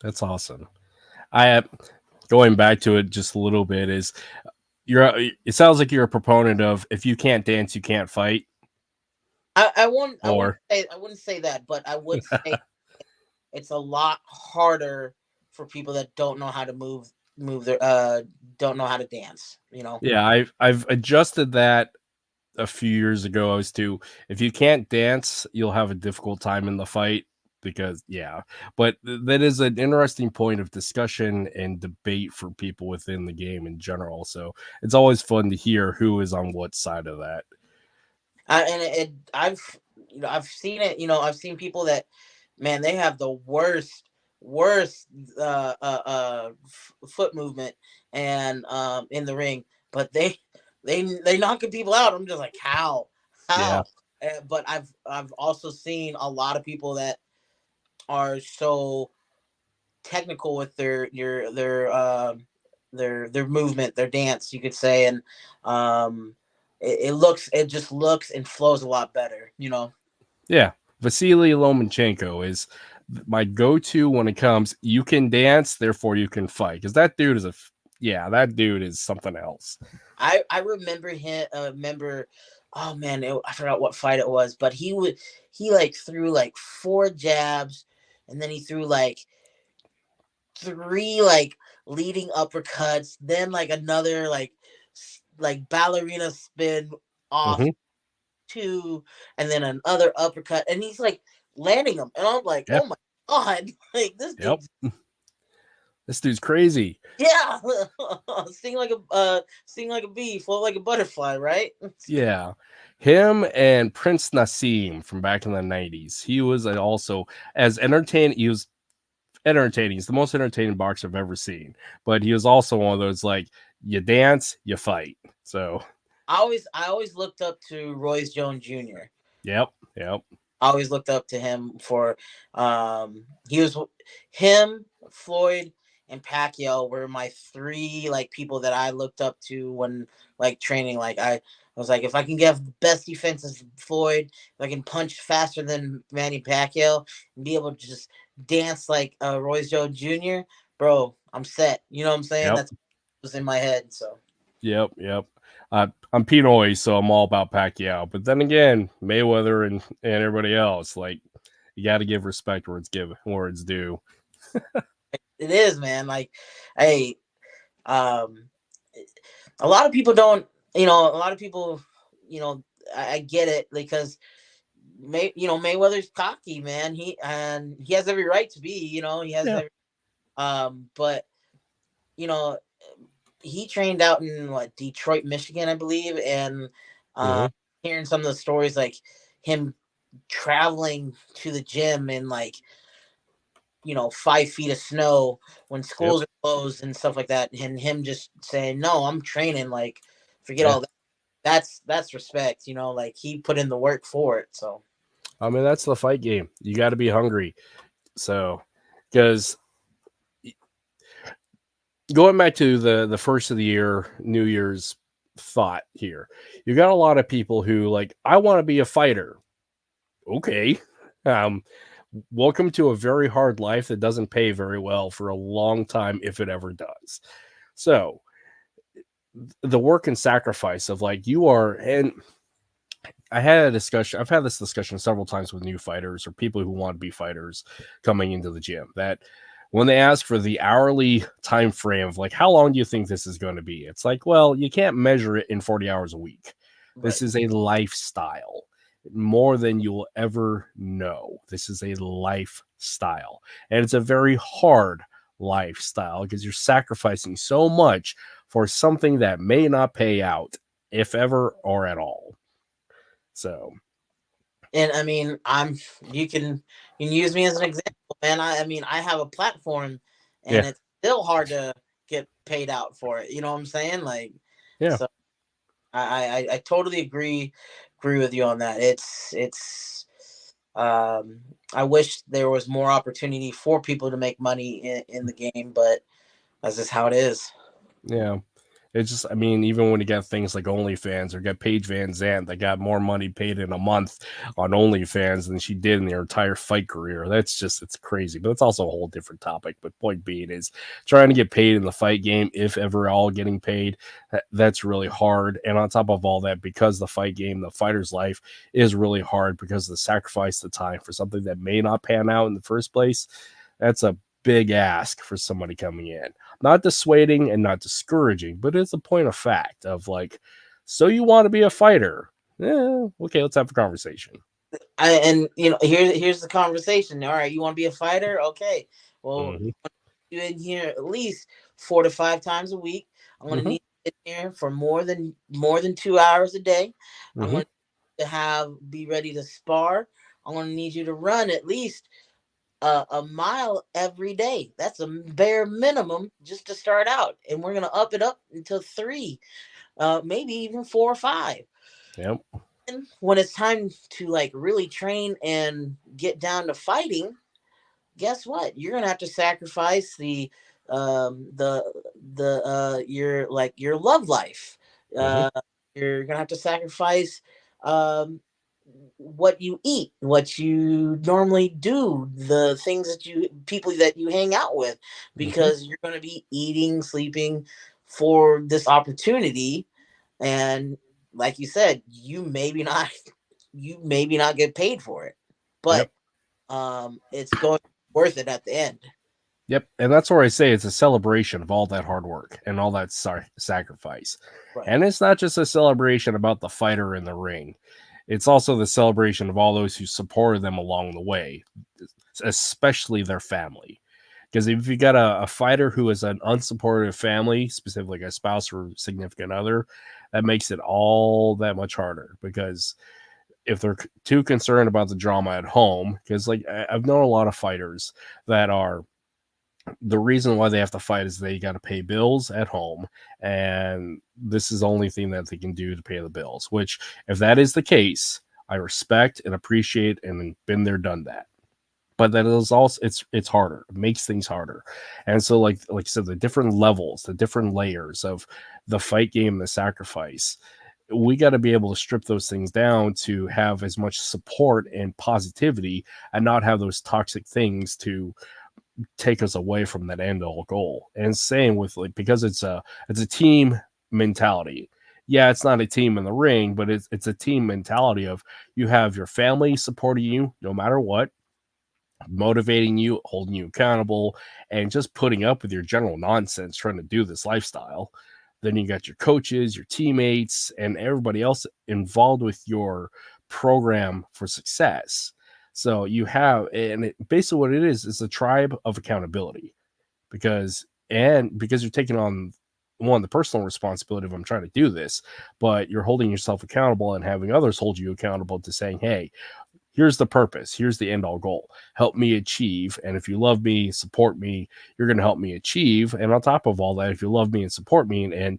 that's awesome. I going back to it just a little bit is you're. It sounds like you're a proponent of if you can't dance, you can't fight. Or I wouldn't say that, but I would say it's a lot harder for people that don't know how to move their don't know how to dance. yeah, I've adjusted that a few years ago as to if you can't dance, you'll have a difficult time in the fight. because but that is an interesting point of discussion and debate for people within the game in general. So it's always fun to hear who is on what side of that. I've seen it. I've seen people that, man, they have the worst foot movement and in the ring, but they knocking people out. I'm just like, Yeah. how? But I've also seen a lot of people that are so technical with their movement, their dance, you could say, and it just looks and flows a lot better. Yeah. Vasily Lomachenko is my go-to when it comes. You can dance, therefore you can fight. Because that dude is that dude is something else. I remember him. Oh man, I forgot what fight it was, but he like threw like 4 jabs, and then he threw like 3 like leading uppercuts, then like another like ballerina spin off Mm-hmm. 2, and then another uppercut, and he's like landing them, and I'm like, Yeah. oh my god, like this Yep. dude's, This dude's crazy. yeah, sting like a bee, float like a butterfly, right? Yeah. Him and Prince Nassim from back in the 90s. He was also as entertaining. He was entertaining. He's the most entertaining boxer I've ever seen. But he was also one of those like you dance, you fight. So I always looked up to Royce Jones Jr. yep. I always looked up to him for he was him, Floyd, and Pacquiao were my 3 like people that I looked up to when like training. Like I was like, if I can get the best defense as Floyd, if I can punch faster than Manny Pacquiao and be able to just dance like Royce Jones Jr., bro, I'm set. You know what I'm saying? Yep. That's what was in my head. So Yep. I'm Pinoy, so I'm all about Pacquiao. But then again, Mayweather and everybody else, like you got to give respect where it's due. it is, man. Like, hey, um, a lot of people don't, a lot of people, you know, I get it because Mayweather's cocky, man. He has every right to be, he has Yeah. every, but you know, he trained out in what, Detroit, Michigan, I believe, and Hmm. hearing some of the stories like him traveling to the gym in like 5 feet of snow when Yep. schools are closed and stuff like that, and him just saying, "No, I'm training." Like, forget Yeah. all that. That's respect. Like he put in the work for it. So I mean, that's the fight game. You got to be hungry. So, because going back to the first of the year, New Year's thought here, you got a lot of people who like, I want to be a fighter. Okay. Um, Welcome to a very hard life that doesn't pay very well for a long time, if it ever does. So, the work and sacrifice of like you are, and I had a discussion. I've had this discussion several times with new fighters or people who want to be fighters coming into the gym. That when they ask for the hourly time frame of like how long do you think this is going to be, it's like, well, you can't measure it in 40 hours a week. This right. is a lifestyle more than you'll ever know. This is a lifestyle, and it's a very hard lifestyle because you're sacrificing so much for something that may not pay out, if ever or at all. So And I mean, you can use me as an example, man. I mean, I have a platform, and yeah, it's still hard to get paid out for it. You know what I'm saying? Like, yeah. so I totally agree with you on that. I wish there was more opportunity for people to make money in the game, but that's just how it is. Yeah. It's just, I mean, even when you get things like OnlyFans or get Paige Van Zandt that got more money paid in a month on OnlyFans than she did in her entire fight career, that's just, it's crazy. But it's also a whole different topic. But point being is trying to get paid in the fight game, if ever all getting paid, that's really hard. And on top of all that, because the fight game, the fighter's life is really hard because of the sacrifice of time for something that may not pan out in the first place, that's a big ask for somebody coming in. Not dissuading and not discouraging, but it's a point of fact of like, so you want to be a fighter? Yeah, okay, let's have a conversation. and here's the conversation. All right, you want to be a fighter? Okay, well, Hmm. you in here at least 4 to 5 times a week. I'm gonna Hmm. need you in here for more than 2 hours a day. I'm Hmm. gonna be ready to spar. I'm gonna need you to run at least a mile every day. That's a bare minimum just to start out, and we're gonna up it up until three, maybe even 4 or 5. Yep. And when it's time to like really train and get down to fighting, guess what? You're gonna have to sacrifice your love life. Hmm. Uh, you're gonna have to sacrifice um, what you eat, what you normally do, the things that you people that you hang out with, Hmm. because you're gonna be eating, sleeping for this opportunity. And like you said, you maybe not get paid for it, but Yep. it's going to be worth it at the end. Yep. And that's where I say it's a celebration of all that hard work and all that sacrifice. Right. And it's not just a celebration about the fighter in the ring. It's also the celebration of all those who supported them along the way, especially their family. Because if you got a fighter who is an unsupportive family, specifically a spouse or significant other, that makes it all that much harder. Because if they're too concerned about the drama at home, because like I've known a lot of fighters that are the reason why they have to fight is they got to pay bills at home, and this is the only thing that they can do to pay the bills. Which, if that is the case, I respect and appreciate and been there, done that. But that is also it's harder. It makes things harder, and so like I said, the different levels, the different layers of the fight game, the sacrifice. We got to be able to strip those things down to have as much support and positivity, and not have those toxic things to take us away from that end all goal. And same with like because it's a team mentality. Yeah, it's not a team in the ring, but it's a team mentality of you have your family supporting you no matter what, motivating you, holding you accountable, and just putting up with your general nonsense trying to do this lifestyle. Then you got your coaches, your teammates, and everybody else involved with your program for success. So you have, and basically what it is a tribe of accountability because you're taking on one the personal responsibility of I'm trying to do this, but you're holding yourself accountable and having others hold you accountable to saying, hey, here's the purpose, here's the end all goal, help me achieve, and if you love me, support me, you're going to help me achieve. And on top of all that, if you love me and support me, and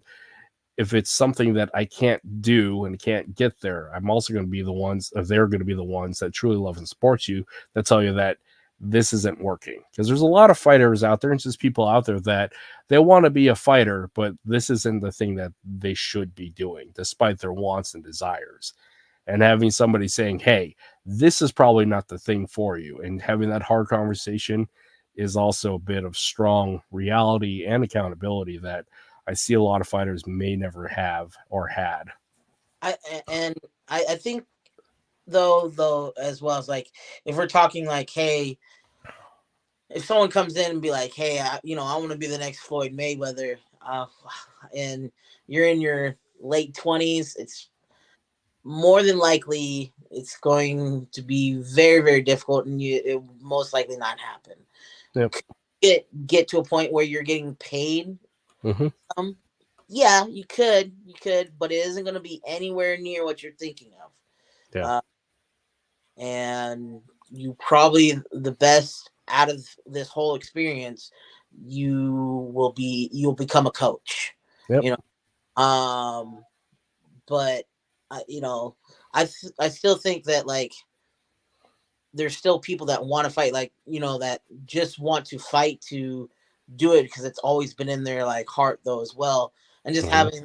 if it's something that I can't do and can't get there, I'm also going to be the ones, if they're going to be the ones that truly love and support you, that tell you that this isn't working. Because there's a lot of fighters out there and just people out there that they want to be a fighter, but this isn't the thing that they should be doing, despite their wants and desires. And having somebody saying, hey, this is probably not the thing for you, and having that hard conversation is also a bit of strong reality and accountability that I see a lot of fighters may never have or had. I think though as well as like if we're talking like, hey, if someone comes in and be like, hey, I want to be the next Floyd Mayweather, and you're in your late 20s, it's more than likely it's going to be very very difficult, and it will most likely not happen. Yep. Get to a point where you're getting paid. Hmm. um yeah, you could, but it isn't going to be anywhere near what you're thinking of. Yeah. uh, and you probably the best out of this whole experience, you'll become a coach, Yep. you know. But you know, I still think that like there's still people that want to fight, like, that just want to fight to do it because it's always been in their like heart though as well. And just Hmm. having,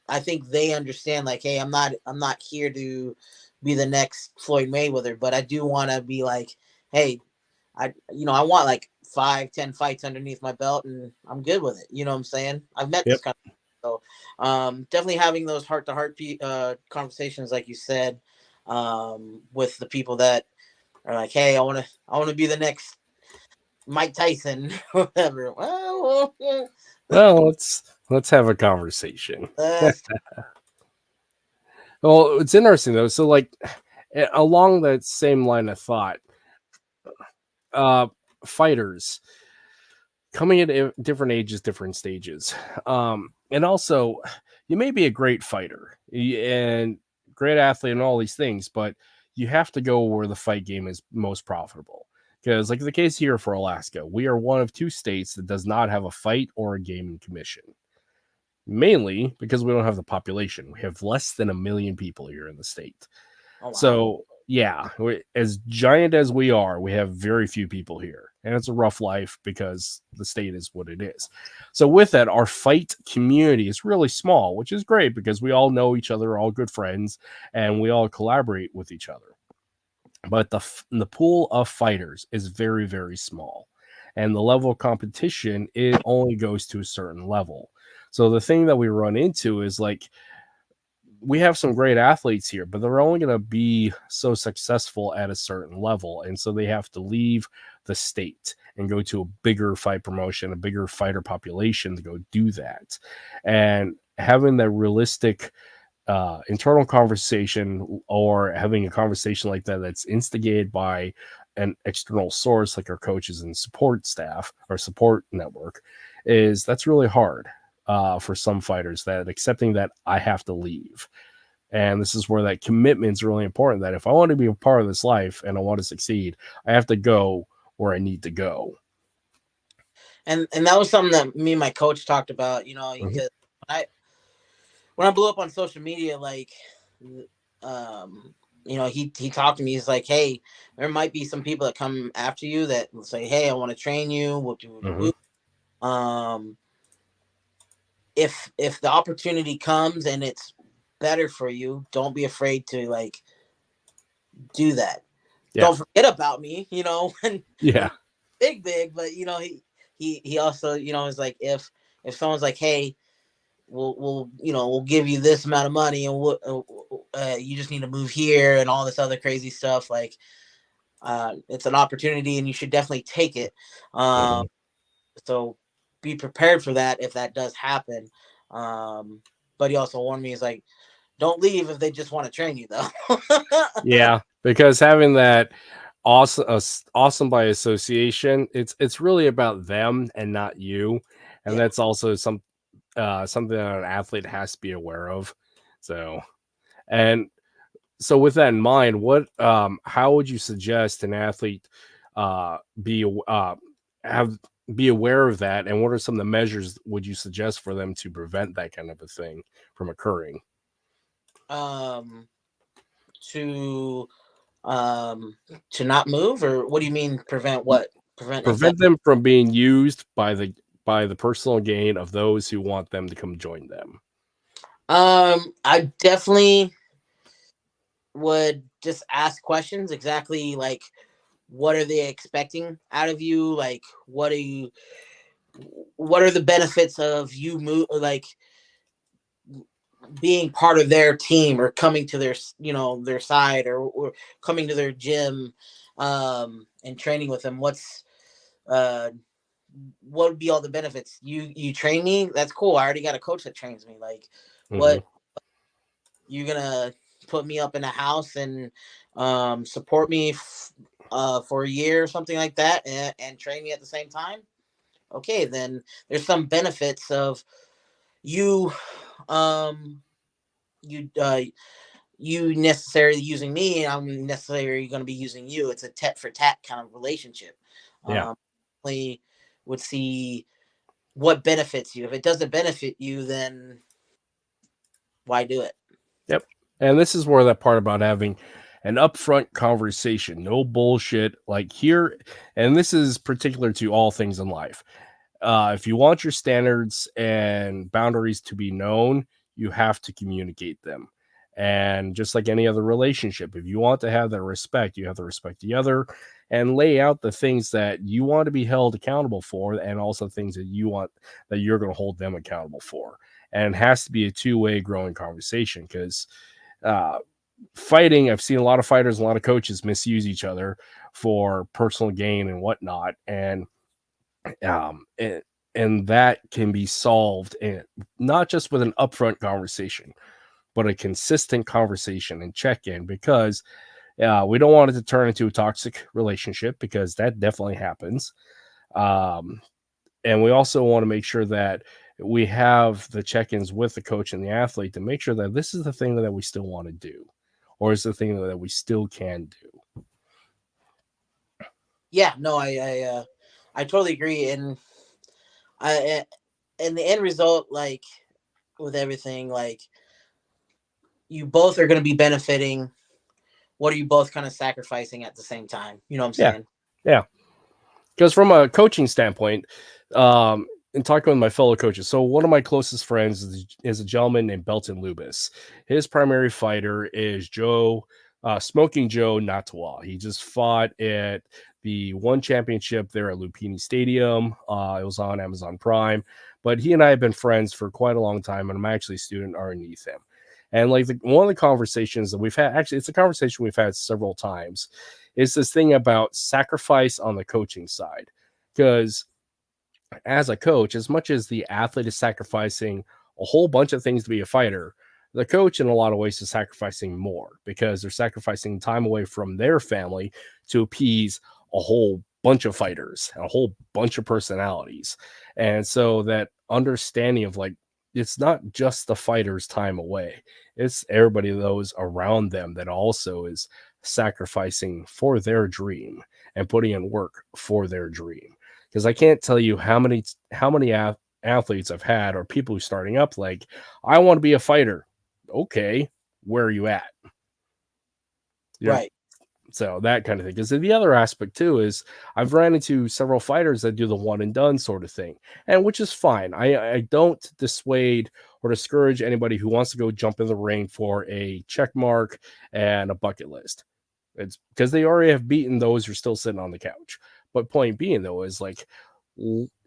I think they understand like, hey, I'm not here to be the next Floyd Mayweather, but I do want to be like, hey, I want like 5, 10 fights underneath my belt, and I'm good with it. You know what I'm saying? I've met this Yep. kind of, so definitely having those heart to heart conversations, like you said, with the people that are like, hey, I want to be the next Mike Tyson or whatever. Well, let's have a conversation. Uh, Well, it's interesting though. So like along that same line of thought, uh, fighters coming at different ages, different stages. And also, you may be a great fighter and great athlete and all these things, but you have to go where the fight game is most profitable. Because, like the case here for Alaska, we are one of 2 states that does not have a fight or a gaming commission. Mainly because we don't have the population. We have less than 1 million people here in the state. Oh, wow. So, yeah, as giant as we are, we have very few people here. And it's a rough life because the state is what it is. So, with that, our fight community is really small, which is great because we all know each other, all good friends, and we all collaborate with each other. But the pool of fighters is very, very small. And the level of competition, it only goes to a certain level. So, the thing that we run into is like, we have some great athletes here, but they're only going to be so successful at a certain level. And so they have to leave the state and go to a bigger fight promotion, a bigger fighter population to go do that. And having that realistic internal conversation, or having a conversation like that that's instigated by an external source like our coaches and support staff or support network, that's really hard. For some fighters, that accepting that I have to leave. And this is where that commitment is really important, that if I want to be a part of this life and I want to succeed, I have to go where I need to go. And that was something that me and my coach talked about, Mhm. because when I blew up on social media, like, he talked to me. He's like, hey, there might be some people that come after you that will say, hey, I want to train you. What Mhm. do? Um, if the opportunity comes and it's better for you, don't be afraid to like do that. Yeah. Don't forget about me, when Yeah. big, but he also, is like, if someone's like, hey, we'll give you this amount of money, and you just need to move here and all this other crazy stuff, like, it's an opportunity and you should definitely take it. Um, Mhm. so be prepared for that if that does happen. Um, but he also warned me, he's like, don't leave if they just want to train you though. Yeah. Because having that awesome by association, it's really about them and not you. And Yeah. that's also something that an athlete has to be aware of. So, and so with that in mind, how would you suggest an athlete have be aware of that, and what are some of the measures would you suggest for them to prevent that kind of a thing from occurring? um to um to not move, or what do you mean prevent what? Prevent Prevent exactly. them from being used by the personal gain of those who want them to come join them. I definitely would just ask questions, exactly like, what are they expecting out of you? Like, what are the benefits of you move, like, being part of their team, or coming to their side, or coming to their gym, and training with them? Uh what would be all the benefits? You train me, that's cool. I already got a coach that trains me. Like, Mhm. what, you gonna put me up in a house and support me for a year or something like that, and train me at the same time? Okay, then there's some benefits of you um you you necessarily using me, and I'm necessarily going to be using you. It's a tet for tat kind of relationship. Yeah. We would see what benefits you. If it doesn't benefit you, then why do it? Yep. And this is where that part about having an upfront conversation, no bullshit. Like here, and this is particular to all things in life. If you want your standards and boundaries to be known, you have to communicate them. And just like any other relationship, if you want to have that respect, you have to respect the other and lay out the things that you want to be held accountable for, and also things that you want that you're going to hold them accountable for. And it has to be a two-way growing conversation because uh, fighting, I've seen a lot of fighters, a lot of coaches misuse each other for personal gain and whatnot. Um, and, and that can be solved in not just with an upfront conversation, but a consistent conversation and check in, because We don't want it to turn into a toxic relationship because that definitely happens. Um, and we also want to make sure that we have the check-ins with the coach and the athlete to make sure that this is the thing that we still want to do, or is the thing that we still can do. Yeah, no, I totally agree, and I and the end result, like with everything, like you both are going to be benefiting. What are you both kind of sacrificing at the same time? You know what I'm Yeah, saying? yeah. Because from a coaching standpoint, and talking with my fellow coaches, so one of my closest friends is a gentleman named Belton Lubis. His primary fighter is Smoking Joe Natawa. He just fought at the one championship there at Lupini Stadium. It was on Amazon Prime, but he and I have been friends for quite a long time, and I'm actually a student underneath him. And like one of the conversations that we've had, actually, it's a conversation we've had several times, is this thing about sacrifice on the coaching side. Because as a coach, as much as the athlete is sacrificing a whole bunch of things to be a fighter, the coach in a lot of ways is sacrificing more because they're sacrificing time away from their family to appease a whole bunch of fighters, a whole bunch of personalities. And so that understanding of like, it's not just the fighter's time away, it's everybody those around them that also is sacrificing for their dream and putting in work for their dream. Because I can't tell you how many athletes I've had or people who starting up like, I want to be a fighter. Okay, where are you at? Yep. Right. So that kind of thing. Because the other aspect too is I've ran into several fighters that do the one and done sort of thing, and which is fine. I don't dissuade or discourage anybody who wants to go jump in the ring for a check mark and a bucket list. It's because they already have beaten those who are still sitting on the couch. But point being though is like,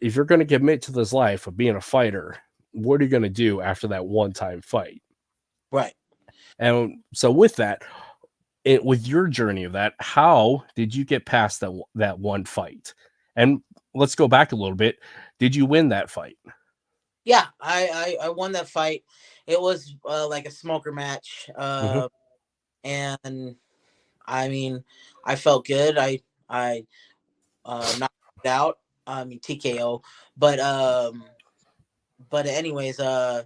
if you're going to commit to this life of being a fighter, what are you going to do after that one time fight? Right. And so with that, with your journey of that, how did you get past that one fight? And let's go back a little bit. Did you win that fight? Yeah, I won that fight. It was like a smoker match, Mm-hmm. and I mean, I felt good. I knocked it out. I mean TKO, but anyways, I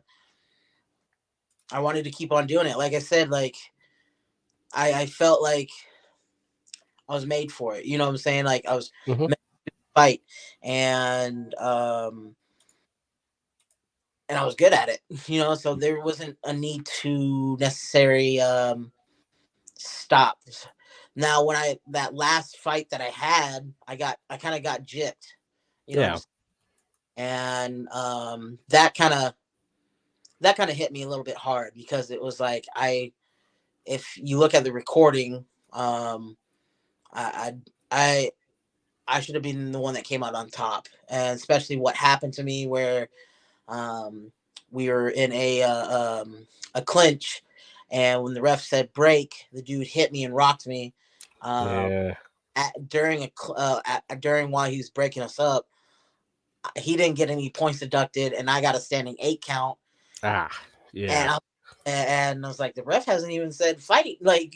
wanted to keep on doing it. Like I said, like I felt like I was made for it. You know what I'm saying? Like I was Mm-hmm. meant to fight, and I was good at it. You know, so there wasn't a need to necessarily stop. Now, when that last fight that I had, I kind of got gypped. You know what I'm Yeah. saying? And that kind of hit me a little bit hard because it was like if you look at the recording, I I I should have been the one that came out on top, and especially what happened to me where um, we were in a clinch, and when the ref said break, the dude hit me and rocked me. Um, Yeah. during while he was breaking us up, he didn't get any points deducted, and I got a standing 8 count. Ah. And Yeah. I was like, the ref hasn't even said fight. Like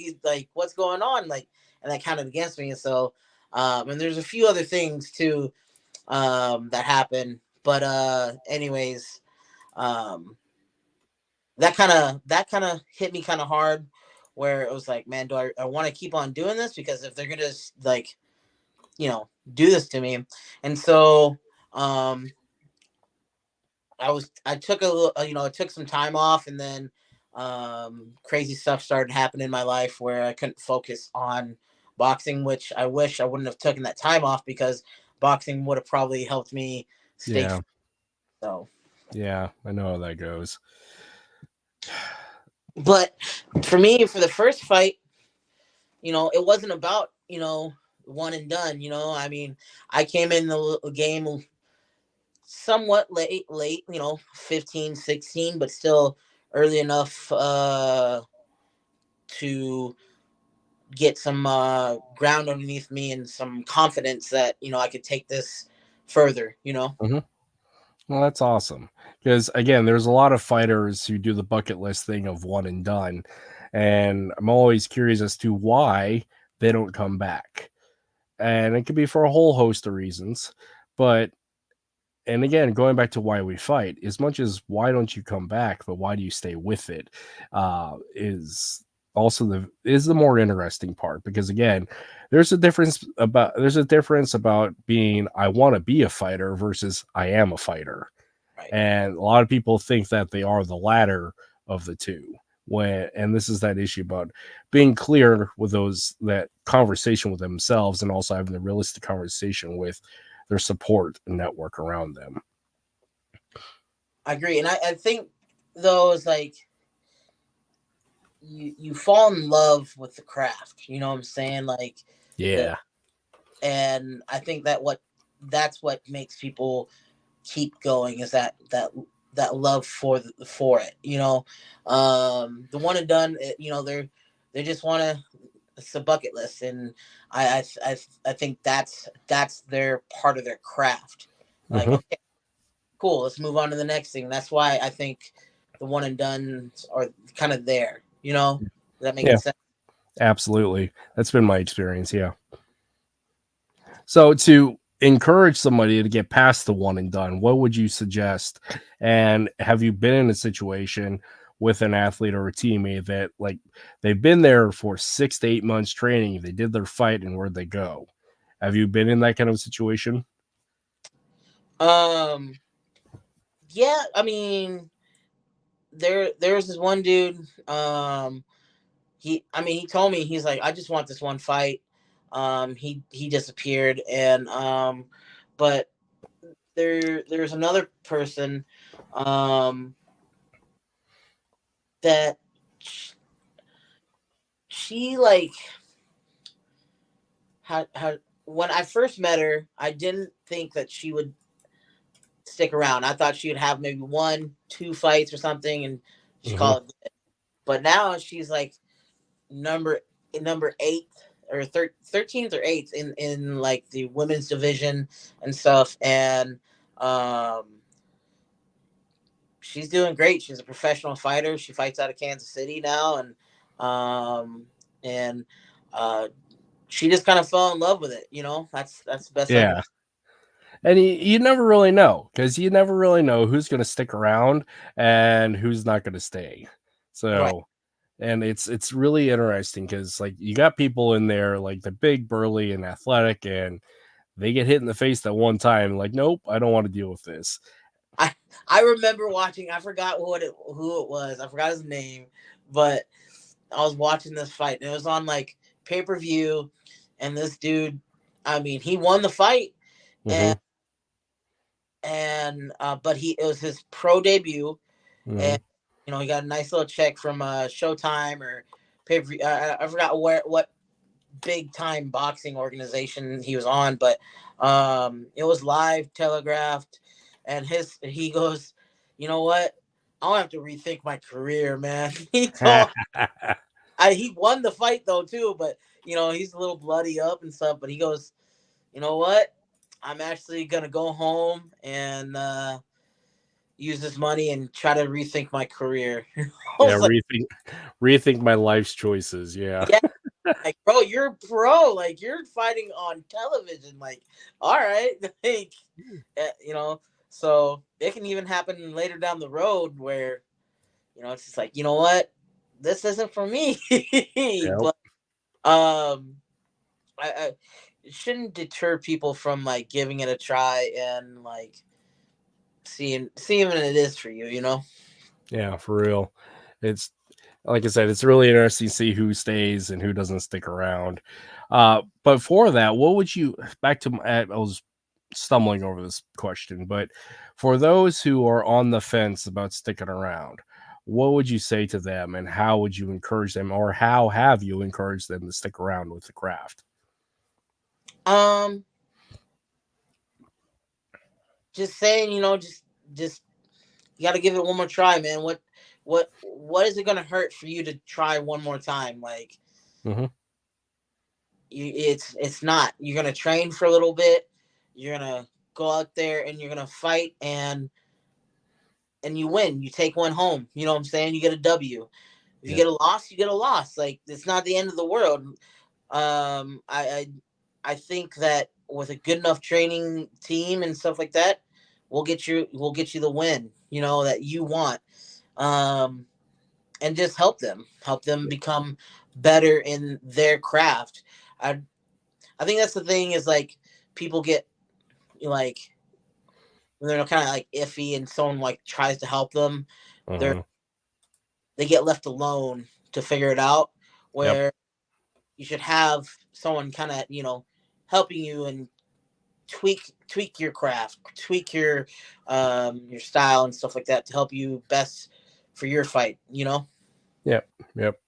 what's going on? Like, and that counted against me. And so, and there's a few other things too that happened. But anyways, um, that kind of hit me kind of hard, where it was like, man, do I want to keep on doing this? Because if they're gonna like, do this to me, and so um, I took a little, I took some time off, and then crazy stuff started happening in my life where I couldn't focus on boxing, which I wish I wouldn't have taken that time off because boxing would have probably helped me stay. Yeah. So, Yeah. I know how that goes. but for me, for the first fight, it wasn't about one and done. I mean, I came in the game somewhat late, 15, 16, but still early enough to get some ground underneath me and some confidence that I could take this further. Mhm. Well, that's awesome Because again, there's a lot of fighters who do the bucket list thing of one and done, and I'm always curious as to why they don't come back. And it could be for a whole host of reasons, but and again, going back to why we fight, as much as why don't you come back, but why do you stay with it, is also the more interesting part. Because again, there's a difference about being I want to be a fighter versus I am a fighter. Right. And a lot of people think that they are the latter of the two. And this is that issue about being clear with that conversation with themselves, and also having the realistic conversation with their support network around them. I agree. And I think though it's like you fall in love with the craft. You know what I'm saying? Like the Yeah. and I think that's what makes people keep going is that love for it. The one and done. They just want to. It's a bucket list, and I think that's their part of their craft. Like, Hmm. okay, cool, let's move on to the next thing. That's why I think the one and done are kind of there. Does that make Yeah, sense? absolutely. That's been my experience. Yeah. So to encourage somebody to get past the one and done, what would you suggest? And have you been in a situation with an athlete or a teammate that like they've been there for 6 to 8 months training, they did their fight, and where'd they go? Have you been in that kind of situation? Um, yeah, I mean, there's this one dude. He told me he's like, I just want this one fight. He disappeared, and but there's another person, um, that she like had when I first met her, I didn't think that she would stick around. I thought she would have maybe 1, 2 fights or something, and she Hmm. called it good. But now she's like number number 8 or 13th or 8th in like the women's division and stuff, and um she's doing great. She's a professional fighter. She fights out of Kansas City now, um and uh she just kind of fell in love with it. That's the best way I can. Yeah. And you never really know, because you never really know who's going to stick around and who's not going to stay. Right. So, and it's really interesting because like you got people in there like the big, burly, and athletic, and they get hit in the face that one time, like, nope, I don't want to deal with this. I I remember watching. I forgot who it was. I forgot his name, but I was watching this fight, and it was on like pay-per-view. And this dude, I mean, he won the fight, Hmm. and but it was his pro debut, Hmm. and he got a nice little check from Showtime or pay-per-view. I forgot what big time boxing organization he was on, but it was live telegraphed, and he goes, you know what? I'll have to rethink my career, man. He won the fight though too, but he's a little bloody up and stuff. But he goes, you know what? I'm actually gonna go home and use this money and try to rethink my career. I Yeah, was like, rethink my life's choices. Yeah. yeah, like, bro, you're a pro. Like, you're fighting on television. Like, all right, like, So it can even happen later down the road where it's just like, you know what, this isn't for me. Yep. But I it shouldn't deter people from like giving it a try and like seeing what it is for you. Yeah, for real. It's like I said, it's really interesting to see who stays and who doesn't stick around. But for that, what would you back to I was stumbling over this question, but for those who are on the fence about sticking around, what would you say to them, and how would you encourage them, or how have you encouraged them to stick around with the craft? Um, just saying, just you got to give it one more try, man. What is it gonna hurt for you to try one more time? Like, Hmm. it's not. You're gonna train for a little bit. You're gonna go out there and you're gonna fight, and you win. You take one home. You know what I'm saying? You get a W. If you Yep. get a loss, you get a loss. Like, it's not the end of the world. Um, I I think that with a good enough training team and stuff like that, we'll get you the win. You know that you want. Um, and just help them become better in their craft. I think that's the thing is like people get like when they're kind of like iffy and someone like tries to help them, they're Uh-huh. they get left alone to figure it out. Yep. Where you should have someone kind of helping you and tweak your craft, tweak your style and stuff like that to help you best for your fight. Yep. Yep.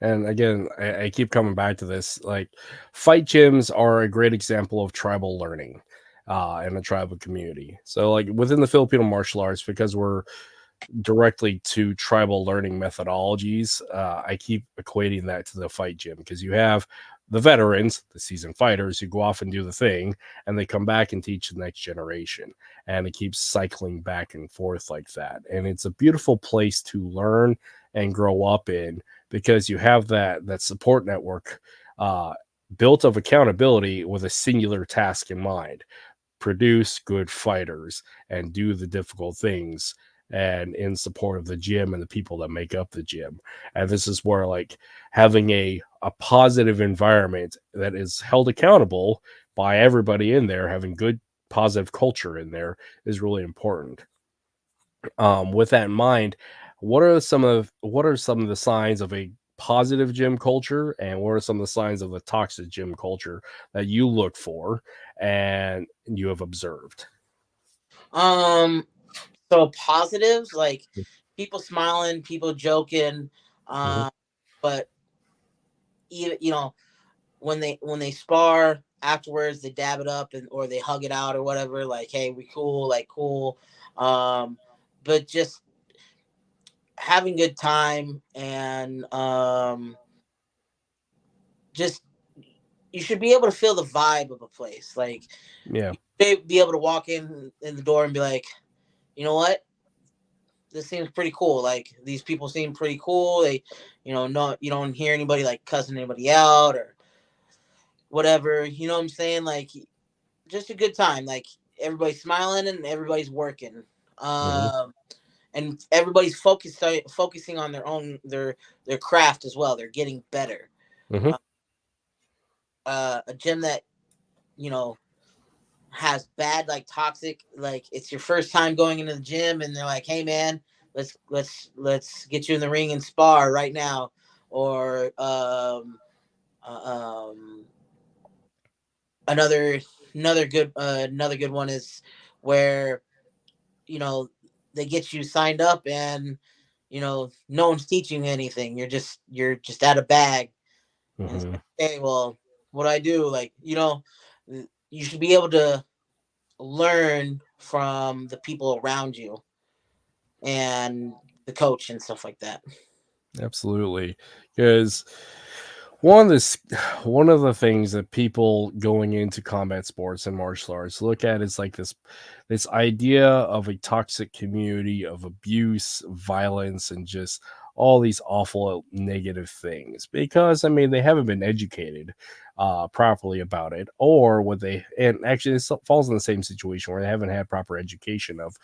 And again, I keep coming back to this. Like, fight gyms are a great example of tribal learning in a tribal community. So, like within the Filipino martial arts, because we're directly to tribal learning methodologies, I keep equating that to the fight gym because you have the veterans, the seasoned fighters who go off and do the thing, and they come back and teach the next generation. And it keeps cycling back and forth like that. And it's a beautiful place to learn and grow up in because you have that support network uh, built of accountability with a singular task in mind: produce good fighters and do the difficult things and in support of the gym and the people that make up the gym. And this is where like having a positive environment that is held accountable by everybody in there, having good positive culture in there is really important. With that in mind, what are some of the signs of a positive gym culture, and what are some of the signs of the toxic gym culture that you look for and you have observed? Um. So positives like people smiling, people joking, Mhm, um, but even when they spar afterwards, they dab it up and or they hug it out or whatever. Like, hey, we cool, like cool. Um, but just having good time and just you should be able to feel the vibe of a place. Like, yeah. you should be able to walk in the door and be like, you know what, this seems pretty cool. Like, these people seem pretty cool. They, no, you don't hear anybody like cussing anybody out or whatever. You know what I'm saying? Like, just a good time. Like, everybody's smiling and everybody's working. Mhm, Um, and everybody's focusing on their craft as well. They're getting better. mhm, A gym that you know has bad like toxic like it's your first time going into the gym and they're like, hey man, let's get you in the ring and spar right now. Or uh, um another another good one is where you know they get you signed up and no one's teaching you anything. You're just at a bag and it's mhm. like, hey, well, what do I do? Like, you should be able to learn from the people around you and the coach and stuff like that. Absolutely. Because one of this one of the things that people going into combat sports and martial arts look at is like this idea of a toxic community of abuse, violence, and just all these awful negative things because I mean they haven't been educated properly about it, or what they and actually it falls in the same situation where they haven't had proper education of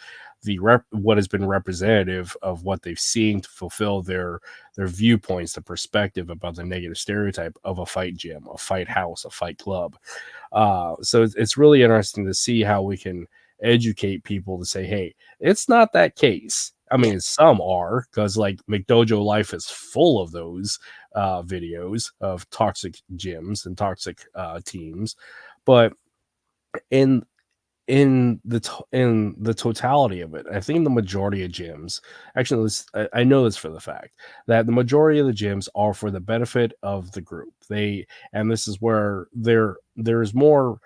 what has been representative of what they've seen to fulfill their viewpoints, the perspective about the negative stereotype of a fight gym, a fight house, a fight club. So it's really interesting to see how we can educate people to say, hey, it's not that case. I Yeah. mean, some are because like McDojo Life is full of those videos of toxic gyms and toxic teams, but in in the totality of it, I think the majority of gyms, actually, I know this for the fact that the majority of the gyms are for the benefit of the group. And this is where there's more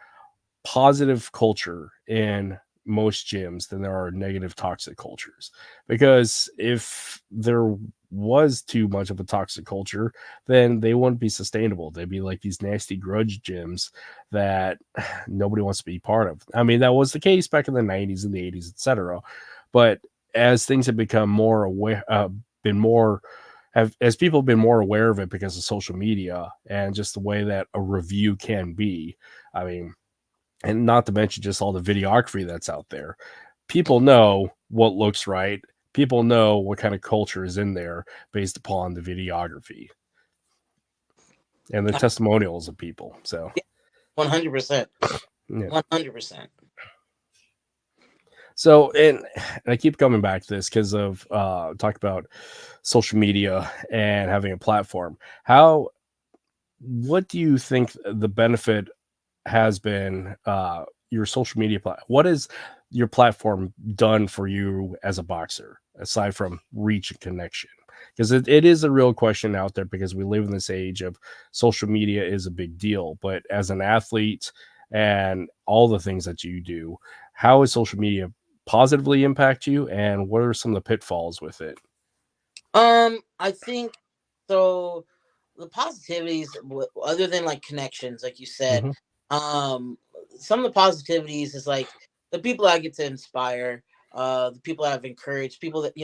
positive culture in most gyms than there are negative toxic cultures. Because if there was too much of a toxic culture, then they wouldn't be sustainable. They'd be like these nasty grudge gyms that nobody wants to be part of. I mean, that was the case back in the 90s and the 80s, etc. But as things have become more aware, been more have as people have been more aware of it because of social media and just the way that a review can be. I mean, and not to mention just all the videography that's out there. People know what looks right. People know what kind of culture is in there based upon the videography and the testimonials of people. So, 100%. yeah. 100%. So, and I keep coming back to this because of talk about social media and having a platform. What do you think the benefit has been your social media what has your platform done for you as a boxer aside from reach and connection, because it is a real question out there because we live in this age of social media is a big deal, but as an athlete and all the things that you do, how has social media positively impact you and what are some of the pitfalls with it? I think so. The positivities, other than like connections, like you said, Hmm. um, some of the positivities is like the people I get to inspire, the people I've encouraged, people that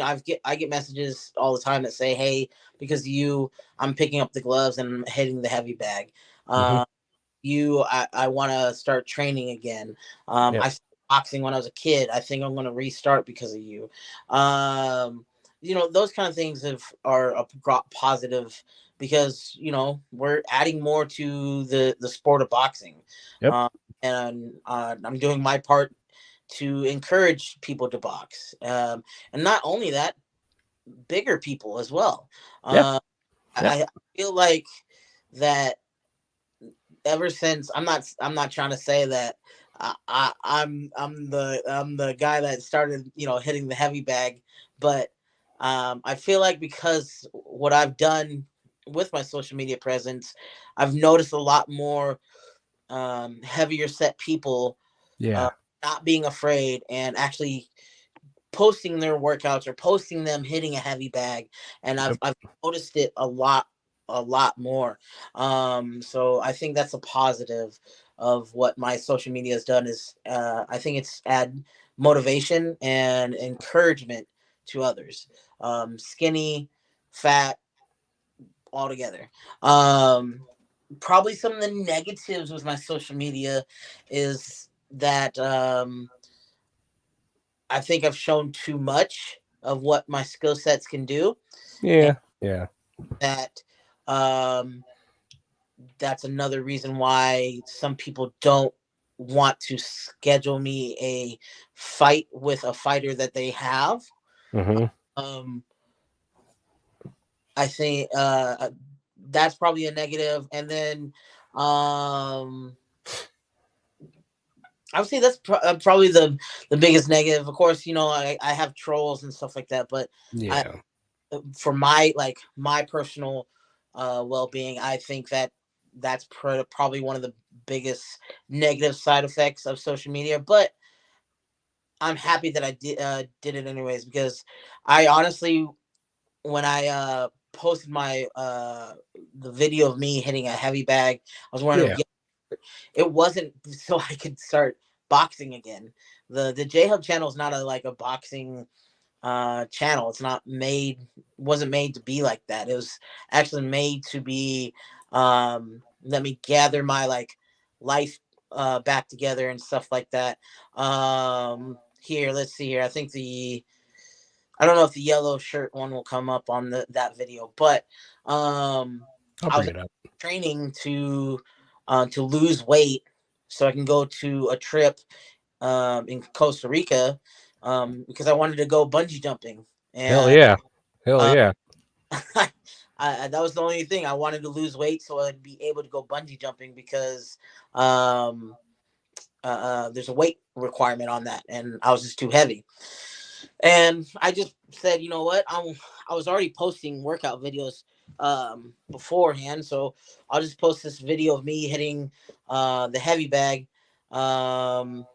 I get messages all the time that say, "Hey, because of you, I'm picking up the gloves and I'm hitting the heavy bag." Hmm. Uh, I want to start training again. Yep. I started boxing when I was a kid. I think I'm going to restart because of you. Um, those kind of things are a positive because we're adding more to the sport of boxing, Yep. uh, and I'm doing my part to encourage people to box, and not only that, bigger people as well. Yeah. Uh, Yep. I feel like that ever since I'm not trying to say that I'm the guy that started hitting the heavy bag, but I feel like because what I've done with my social media presence, I've noticed a lot more heavier set people uh, Yeah. not being afraid and actually posting their workouts or posting them hitting a heavy bag, and I've Yep. I've noticed it a lot more. So I think that's a positive of what my social media has done is I think it's add motivation and encouragement to others, skinny, fat, all together. Probably some of the negatives with my social media is that I think I've shown too much of what my skill sets can do, and Yeah. Yeah. that um, that's another reason why some people don't want to schedule me a fight with a fighter that they have. Hmm. Um, I think that's probably a negative, and then I would say that's probably the biggest negative. Of course, I have trolls and stuff like that, but I Yeah. for my personal well-being, I think that's probably one of the biggest negative side effects of social media, but I'm happy that I did it anyways, because I honestly, when I posted my the video of me hitting a heavy bag, I was wearing Yeah. it wasn't so I could start boxing again. The J-Hub channel is not like a boxing channel. It's not made wasn't made to be like that. It was actually made to be let me gather my life back together and stuff like that. Here, let's see here. I don't know if the yellow shirt one will come up on that video, but I'll I was bring it up. training to lose weight so I can go to a trip in Costa Rica, because I wanted to go bungee jumping, Hell and yeah. Hell uh, yeah. that was the only thing. I wanted to lose weight so I'd be able to go bungee jumping because um, there's a weight requirement on that, and I was just too heavy. And I just said, you know what? I was already posting workout videos beforehand, so I'll just post this video of me hitting the heavy bag. Um,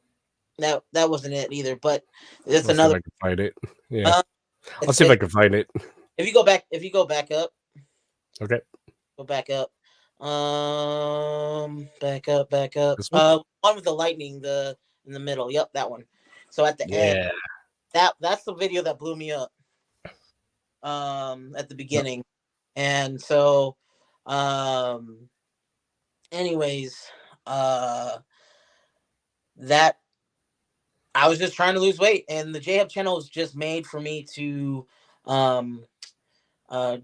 that wasn't it either, but that's I'll see if another. I can find it. Yeah. Uh, I'll it's, see if I can find it. if you go back up, Okay. go back up, back up. This one? One with the lightning, the in the middle. Yep, that one. So at the end, Yeah. that's the video that blew me up at the beginning. And so um anyways, uh that I was just trying to lose weight, and the J-Hub channel was just made for me to um uh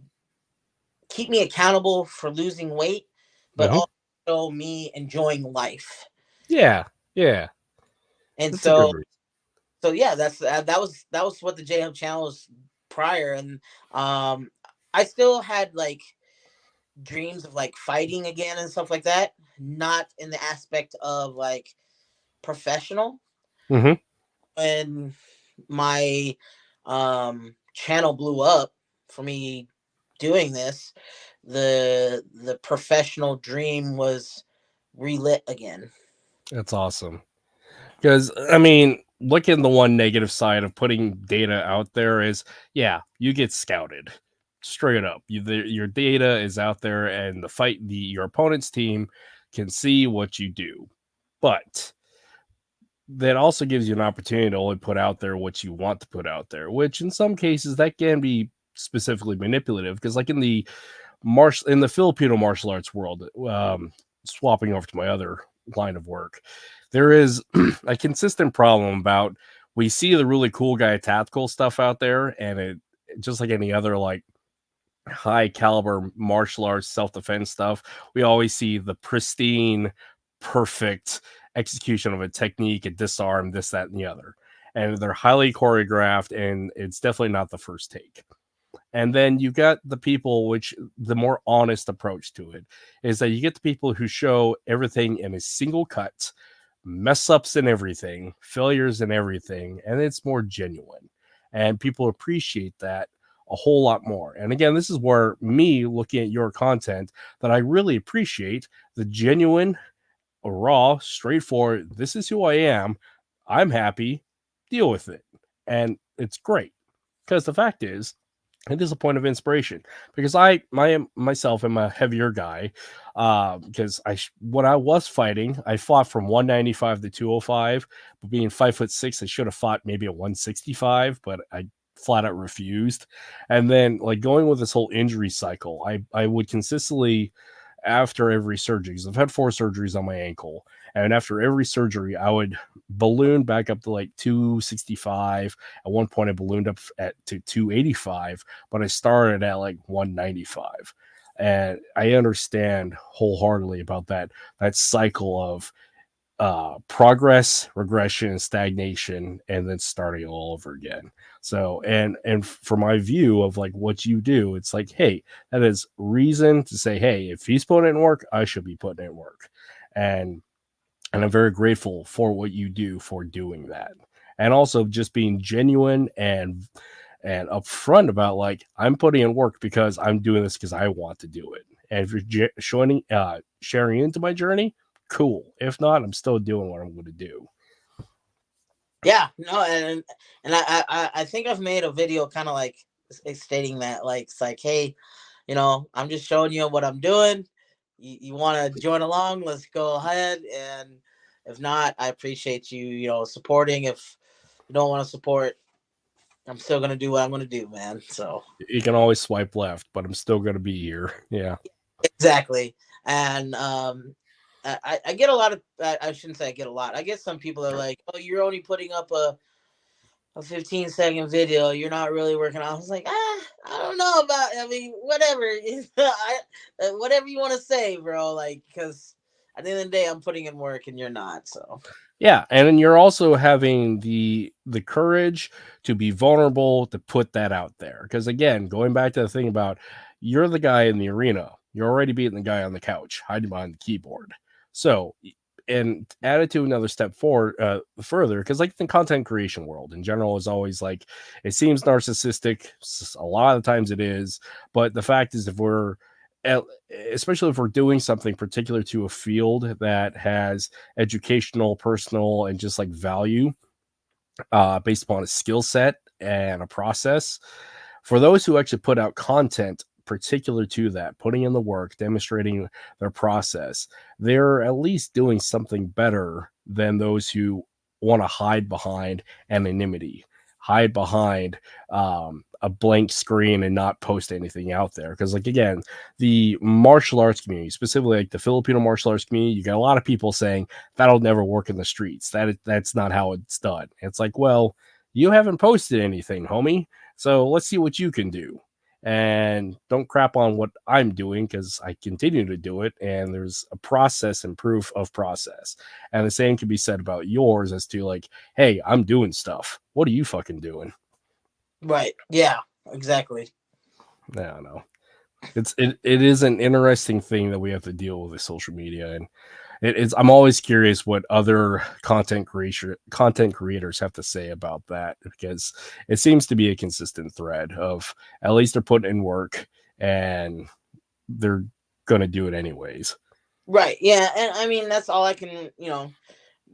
keep me accountable for losing weight, but Mhm. also me enjoying life. Yeah, yeah, And that's a good reason. so yeah, that was what the J-Hub channel was prior. And um I still had like dreams of like fighting again and stuff like that, not in the aspect of like professional. Mhm. When my channel blew up for me doing this, the professional dream was relit again. That's awesome. Because I mean, look at the one negative side of putting data out there is, yeah, you get scouted straight up. Your data is out there, and your opponent's team can see what you do. But that also gives you an opportunity to only put out there what you want to put out there, which in some cases that can be specifically manipulative. Because like in the Filipino martial arts world, swapping over to my other line of work, there is a consistent problem about we see the really cool guy tactical stuff out there, and it just like any other like high caliber martial arts self defense stuff, we always see the pristine, perfect execution of a technique, a disarm, this, that, and the other. And they're highly choreographed, and it's definitely not the first take. And then you got the people, which the more honest approach to it is that you get the people who show everything in a single cut, mess ups and everything, failures and everything, and it's more genuine. And people appreciate that a whole lot more. And again, this is where me looking at your content that I really appreciate the genuine, raw, straightforward, this is who I am. I'm happy, deal with it. And it's great. Because the fact is, it is a point of inspiration because myself am a heavier guy. Because when I was fighting, I fought from 195 to 205, but being 5'6", I should have fought maybe a 165, but I flat out refused. And then like going with this whole injury cycle, I would consistently after every surgery, because I've had 4 surgeries on my ankle, and after every surgery, I would balloon back up to like 265. At one point, I ballooned up to 285, but I started at like 195. And I understand wholeheartedly about that cycle of progress, regression, stagnation, and then starting all over again. So, and for my view of like what you do, it's like, hey, that is reason to say, hey, if he's putting in work, I should be putting in work. And and I'm very grateful for what you do for doing that. And also just being genuine and upfront about like I'm putting in work because I'm doing this because I want to do it. And if you're sharing into my journey, cool. If not, I'm still doing what I'm going to do. Yeah, no, and I think I've made a video kind of like stating that, like, it's like, hey, I'm just showing you what I'm doing. You want to join along? Let's go ahead. And if not, I appreciate you, supporting. If you don't want to support, I'm still gonna do what I'm gonna do, man. So You can always swipe left, but I'm still going to be here. Yeah. exactly. And I get a lot of I shouldn't say I get a lot. I get some people that are like, oh, you're only putting up a 15-second video. You're not really working out. I was like, I don't know about. I mean, whatever. Whatever you want to say, bro. Like, because at the end of the day, I'm putting in work and you're not. So Yeah, and then you're also having the courage to be vulnerable to put that out there. Because again, going back to the thing about you're the guy in the arena, you're already beating the guy on the couch, hiding behind the keyboard. So, and add it to another step forward, further, because like the content creation world in general is always like it seems narcissistic. A lot of times it is, but the fact is, if we're especially if we're doing something particular to a field that has educational, personal, and just like value based upon a skill set and a process. For those who actually put out content particular to that, putting in the work, demonstrating their process, they're at least doing something better than those who want to hide behind anonymity, hide behind a blank screen and not post anything out there. Because, like, again, the martial arts community, specifically like the Filipino martial arts community, you got a lot of people saying that'll never work in the streets. That's not how it's done. It's like, well, you haven't posted anything, homie. So let's see what you can do. And don't crap on what I'm doing, because I continue to do it. And there's a process and proof of process. And the same can be said about yours as to, like, hey, I'm doing stuff. What are you fucking doing? Right. Yeah, exactly. I don't know. It is an interesting thing that we have to deal with social media, and I'm always curious what other content creators have to say about that, because it seems to be a consistent thread of at least they're putting in work and they're gonna do it anyways. Right. Yeah, and I mean that's all I can,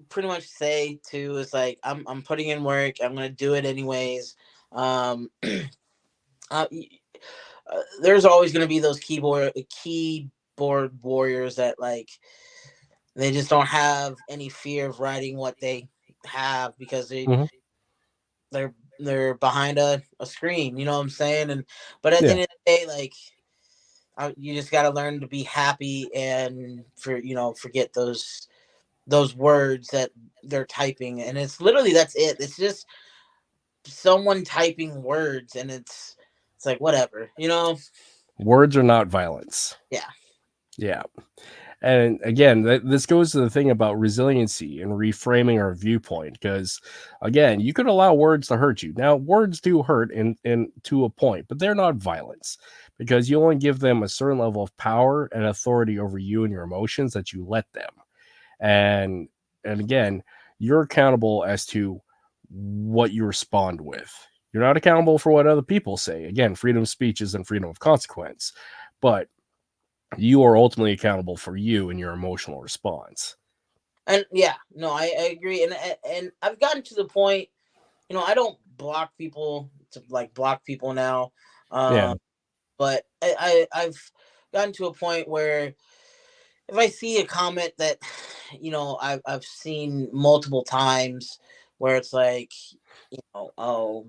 pretty much say too is like I'm putting in work. I'm gonna do it anyways. Um, uh, there's always gonna be those keyboard warriors that like they just don't have any fear of writing what they have because Mm-hmm. they're behind a screen. You know what I'm saying? And but at the Yeah, end of the day, like you just got to learn to be happy and forget those words that they're typing, and it's literally that's it. It's just someone typing words, and it's like whatever. words are not violence. Yeah. Yeah. And again, this goes to the thing about resiliency and reframing our viewpoint. Because again, you could allow words to hurt you. Now, words do hurt in to a point, but they're not violence, because you only give them a certain level of power and authority over you and your emotions that you let them. And again, you're accountable as to what you respond with. You're not accountable for what other people say. Again, freedom of speech isn't freedom of consequence, but you are ultimately accountable for you and your emotional response. And yeah, no, I agree, and I've gotten to the point, I don't block people to like block people now, Yeah. but I've gotten to a point where if I see a comment that I've seen multiple times where it's like, oh,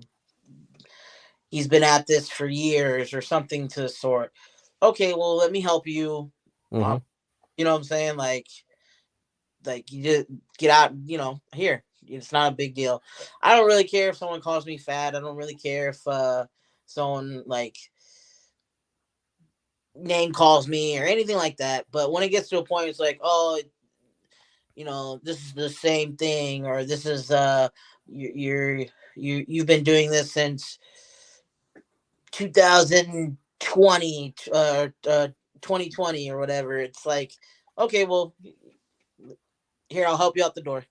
he's been at this for years or something to the sort. Okay, well, let me help you. Hmm. You know what I'm saying? Like you just get out. Here. It's not a big deal. I don't really care if someone calls me fat. I don't really care if someone like name calls me or anything like that. But when it gets to a point, it's like, oh, this is the same thing, or this is you've been doing this since 2020 2020 or whatever. It's like, okay, well, here, I'll help you out the door.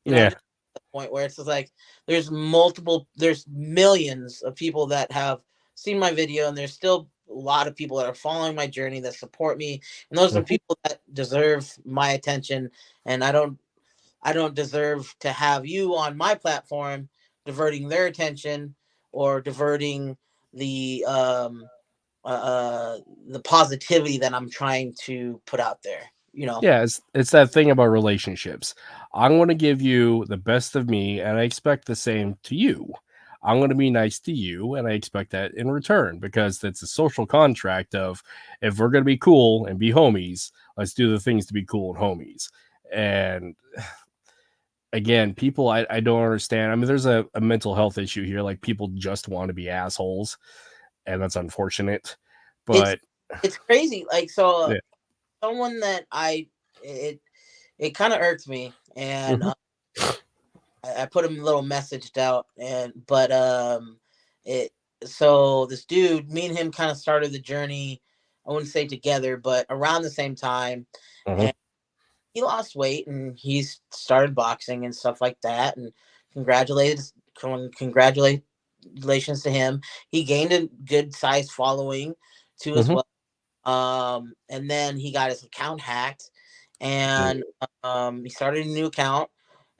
Yeah. Just the point where it's just like there's millions of people that have seen my video, and there's still a lot of people that are following my journey that support me, and those are Hmm. people that deserve my attention. And I don't deserve to have you on my platform diverting their attention or diverting the um the positivity that I'm trying to put out there. Yeah, it's that thing about relationships. I'm going to give you the best of me, and I expect the same to you. I'm going to be nice to you, and I expect that in return, because that's a social contract of, if we're going to be cool and be homies, let's do the things to be cool and homies. And again, people, I don't understand. I mean, there's a mental health issue here. Like, people just want to be assholes, and that's unfortunate. It's But it's crazy. Like, so yeah. someone that it kind of irks me, and Hmm. I put him a little messaged out, and but it so this dude, me and him kind of started the journey. I wouldn't say together, but around the same time, Hmm. and he lost weight and he's started boxing and stuff like that. And congratulations to him. He gained a good sized following too as Hmm. well. And then he got his account hacked, and he started a new account,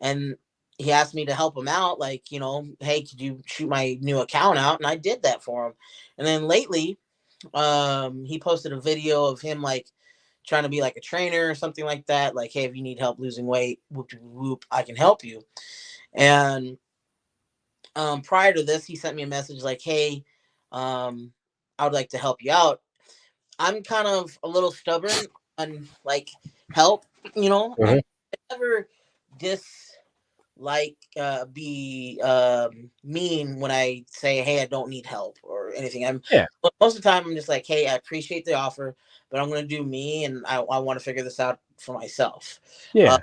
and he asked me to help him out, like, hey, could you shoot my new account out? And I did that for him. And then lately, he posted a video of him like trying to be like a trainer or something like that, like, hey, if you need help losing weight, whoop whoop, I can help you. And Prior to this, he sent me a message like, "Hey, I would like to help you out." I'm kind of a little stubborn on like help. Mhm. I never be mean when I say, "Hey, I don't need help" or anything. Yeah, But most of the time I'm just like, "Hey, I appreciate the offer, but I'm gonna do me, and I want to figure this out for myself." Uh, yeah,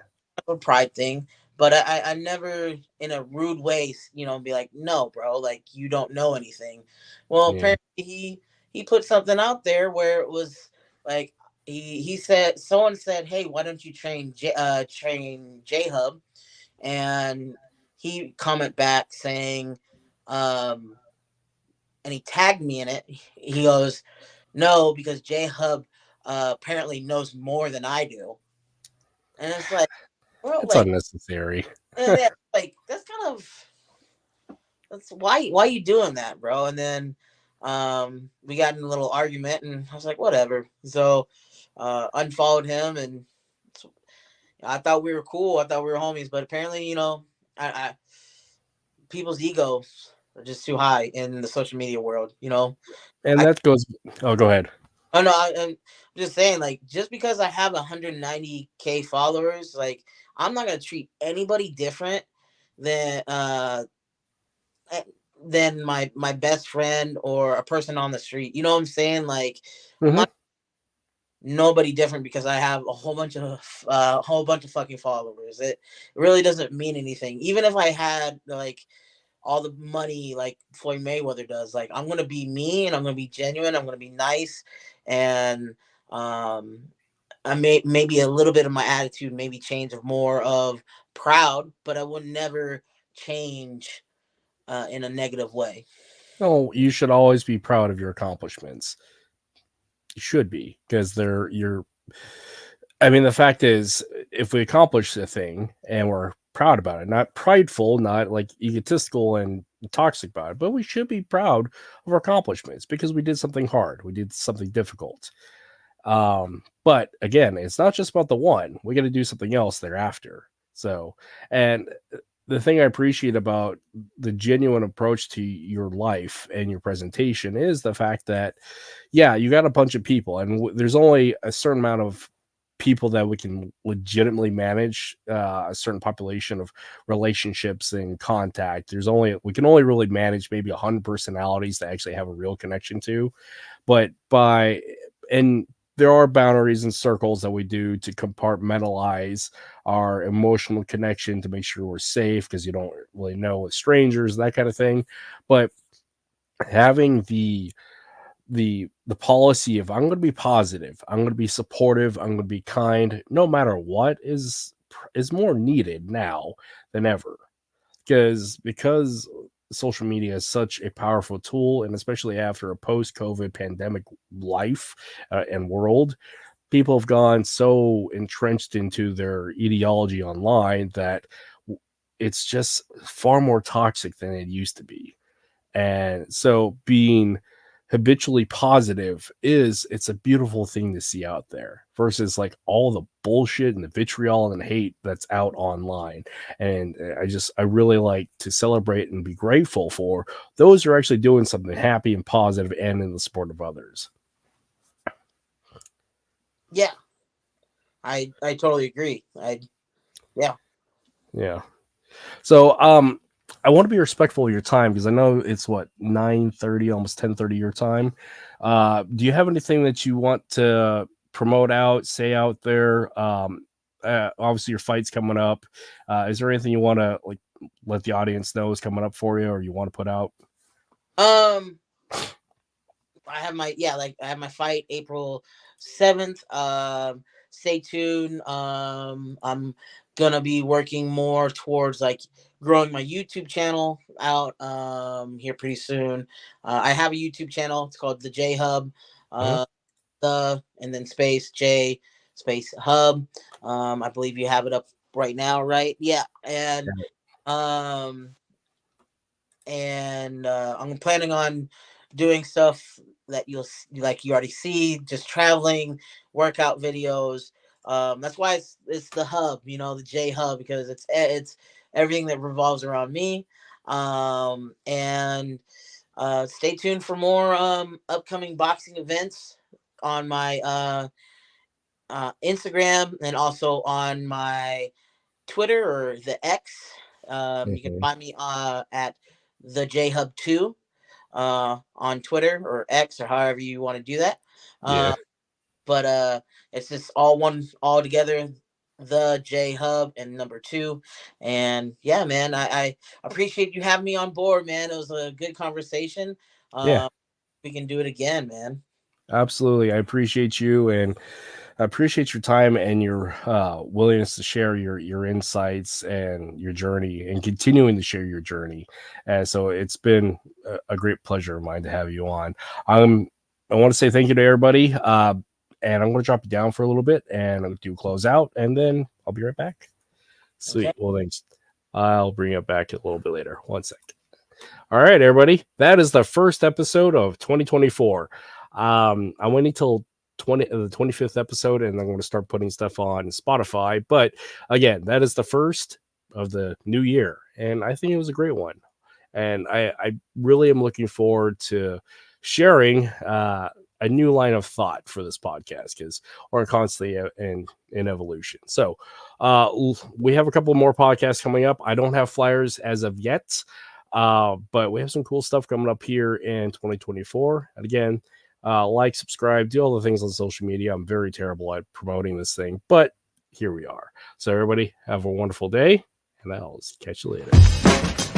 a pride thing, but I never in a rude way, be like, "No, bro, like you don't know anything." Well, yeah. apparently he put something out there where it was like he said someone said, "Hey, why don't you train J-Hub?" And he comment back saying, um, and he tagged me in it. He goes, "No, because J-Hub apparently knows more than I do." And it's like, bro, It's like, unnecessary. yeah, like that's kind of that's why you doing that, bro? And then we got in a little argument, and I was like, whatever. So unfollowed him, and I thought we were cool. I thought we were homies, but apparently, I people's egos are just too high in the social media world. And I that goes. Oh, go ahead. oh no, I'm just saying, like, just because I have 190K followers, like, I'm not gonna treat anybody different than eh, than my best friend or a person on the street. You know what I'm saying? Like, I'm Hmm. not nobody different because I have a whole bunch of fucking followers. It really doesn't mean anything. Even if I had like all the money like Floyd Mayweather does. Like, I'm gonna be me, and I'm gonna be genuine. I'm gonna be nice, and um, I maybe a little bit of my attitude maybe change of more of proud, but I would never change in a negative way. No, you should always be proud of your accomplishments. You should be because they're you're. I mean, the fact is, if we accomplish a thing and we're proud about it, not prideful, not like egotistical and toxic about it, but we should be proud of our accomplishments because we did something hard, we did something difficult. But again, it's not just about the one. We got to do something else thereafter. So, and the thing I appreciate about the genuine approach to your life and your presentation is the fact that, yeah, you got a bunch of people, and there's only a certain amount of people that we can legitimately manage a certain population of relationships and contact. We can only really manage maybe 100 personalities to actually have a real connection to, but and there are boundaries and circles that we do to compartmentalize our emotional connection to make sure we're safe because you don't really know with strangers, that kind of thing. But having the policy of I'm going to be positive, I'm going to be supportive, I'm going to be kind, no matter what, is more needed now than ever because social media is such a powerful tool, and especially after a post-COVID pandemic life and world, people have gone so entrenched into their ideology online that it's just far more toxic than it used to be. And so being habitually positive it's a beautiful thing to see out there versus like all the bullshit and the vitriol and hate that's out online. And I really like to celebrate and be grateful for those who are actually doing something happy and positive and in the support of others. Yeah, I totally agree. Yeah. Yeah. So I want to be respectful of your time because I know it's what 9:30, almost 10:30 your time. Do you have anything that you want to promote out, say out there? Obviously your fight's coming up. Is there anything you want to like let the audience know is coming up for you or you want to put out? Um, I have my fight April 7th. Stay tuned. I'm gonna be working more towards like growing my YouTube channel out here pretty soon. I have a YouTube channel. It's called The.J.Hub. Mhm. Uh, and then space J space Hub. I believe you have it up right now, right? Yeah, um I'm planning on doing stuff that like you already see, just traveling, workout videos. That's why it's the hub, the J Hub, because it's everything that revolves around me. And stay tuned for more upcoming boxing events on my Instagram, and also on my Twitter, or the X. You can Mhm. find me at The.J.Hub 2 on Twitter or X, or however you want to do that. Yeah. But it's just all together, the J Hub and number 2. And yeah, man, I appreciate you having me on board, man. It was a good conversation. Yeah. We can do it again, man. Absolutely. I appreciate you, and I appreciate your time and your willingness to share your insights and your journey, and continuing to share your journey. And so it's been a great pleasure of mine to have you on. I want to say thank you to everybody. And I'm going to drop you down for a little bit, and I'll do close out, and then I'll be right back. Okay. Sweet. Well, thanks. I'll bring it back a little bit later. One sec. All right, everybody. That is the first episode of 2024. I'm waiting till the 25th episode, and I'm going to start putting stuff on Spotify. But again, that is the first of the new year, and I think it was a great one. And I really am looking forward to sharing a new line of thought for this podcast, because we're constantly in evolution. So we have a couple more podcasts coming up. I don't have flyers as of yet. But we have some cool stuff coming up here in 2024. And again, like, subscribe, do all the things on social media. I'm very terrible at promoting this thing, but here we are. So everybody have a wonderful day, and I'll catch you later.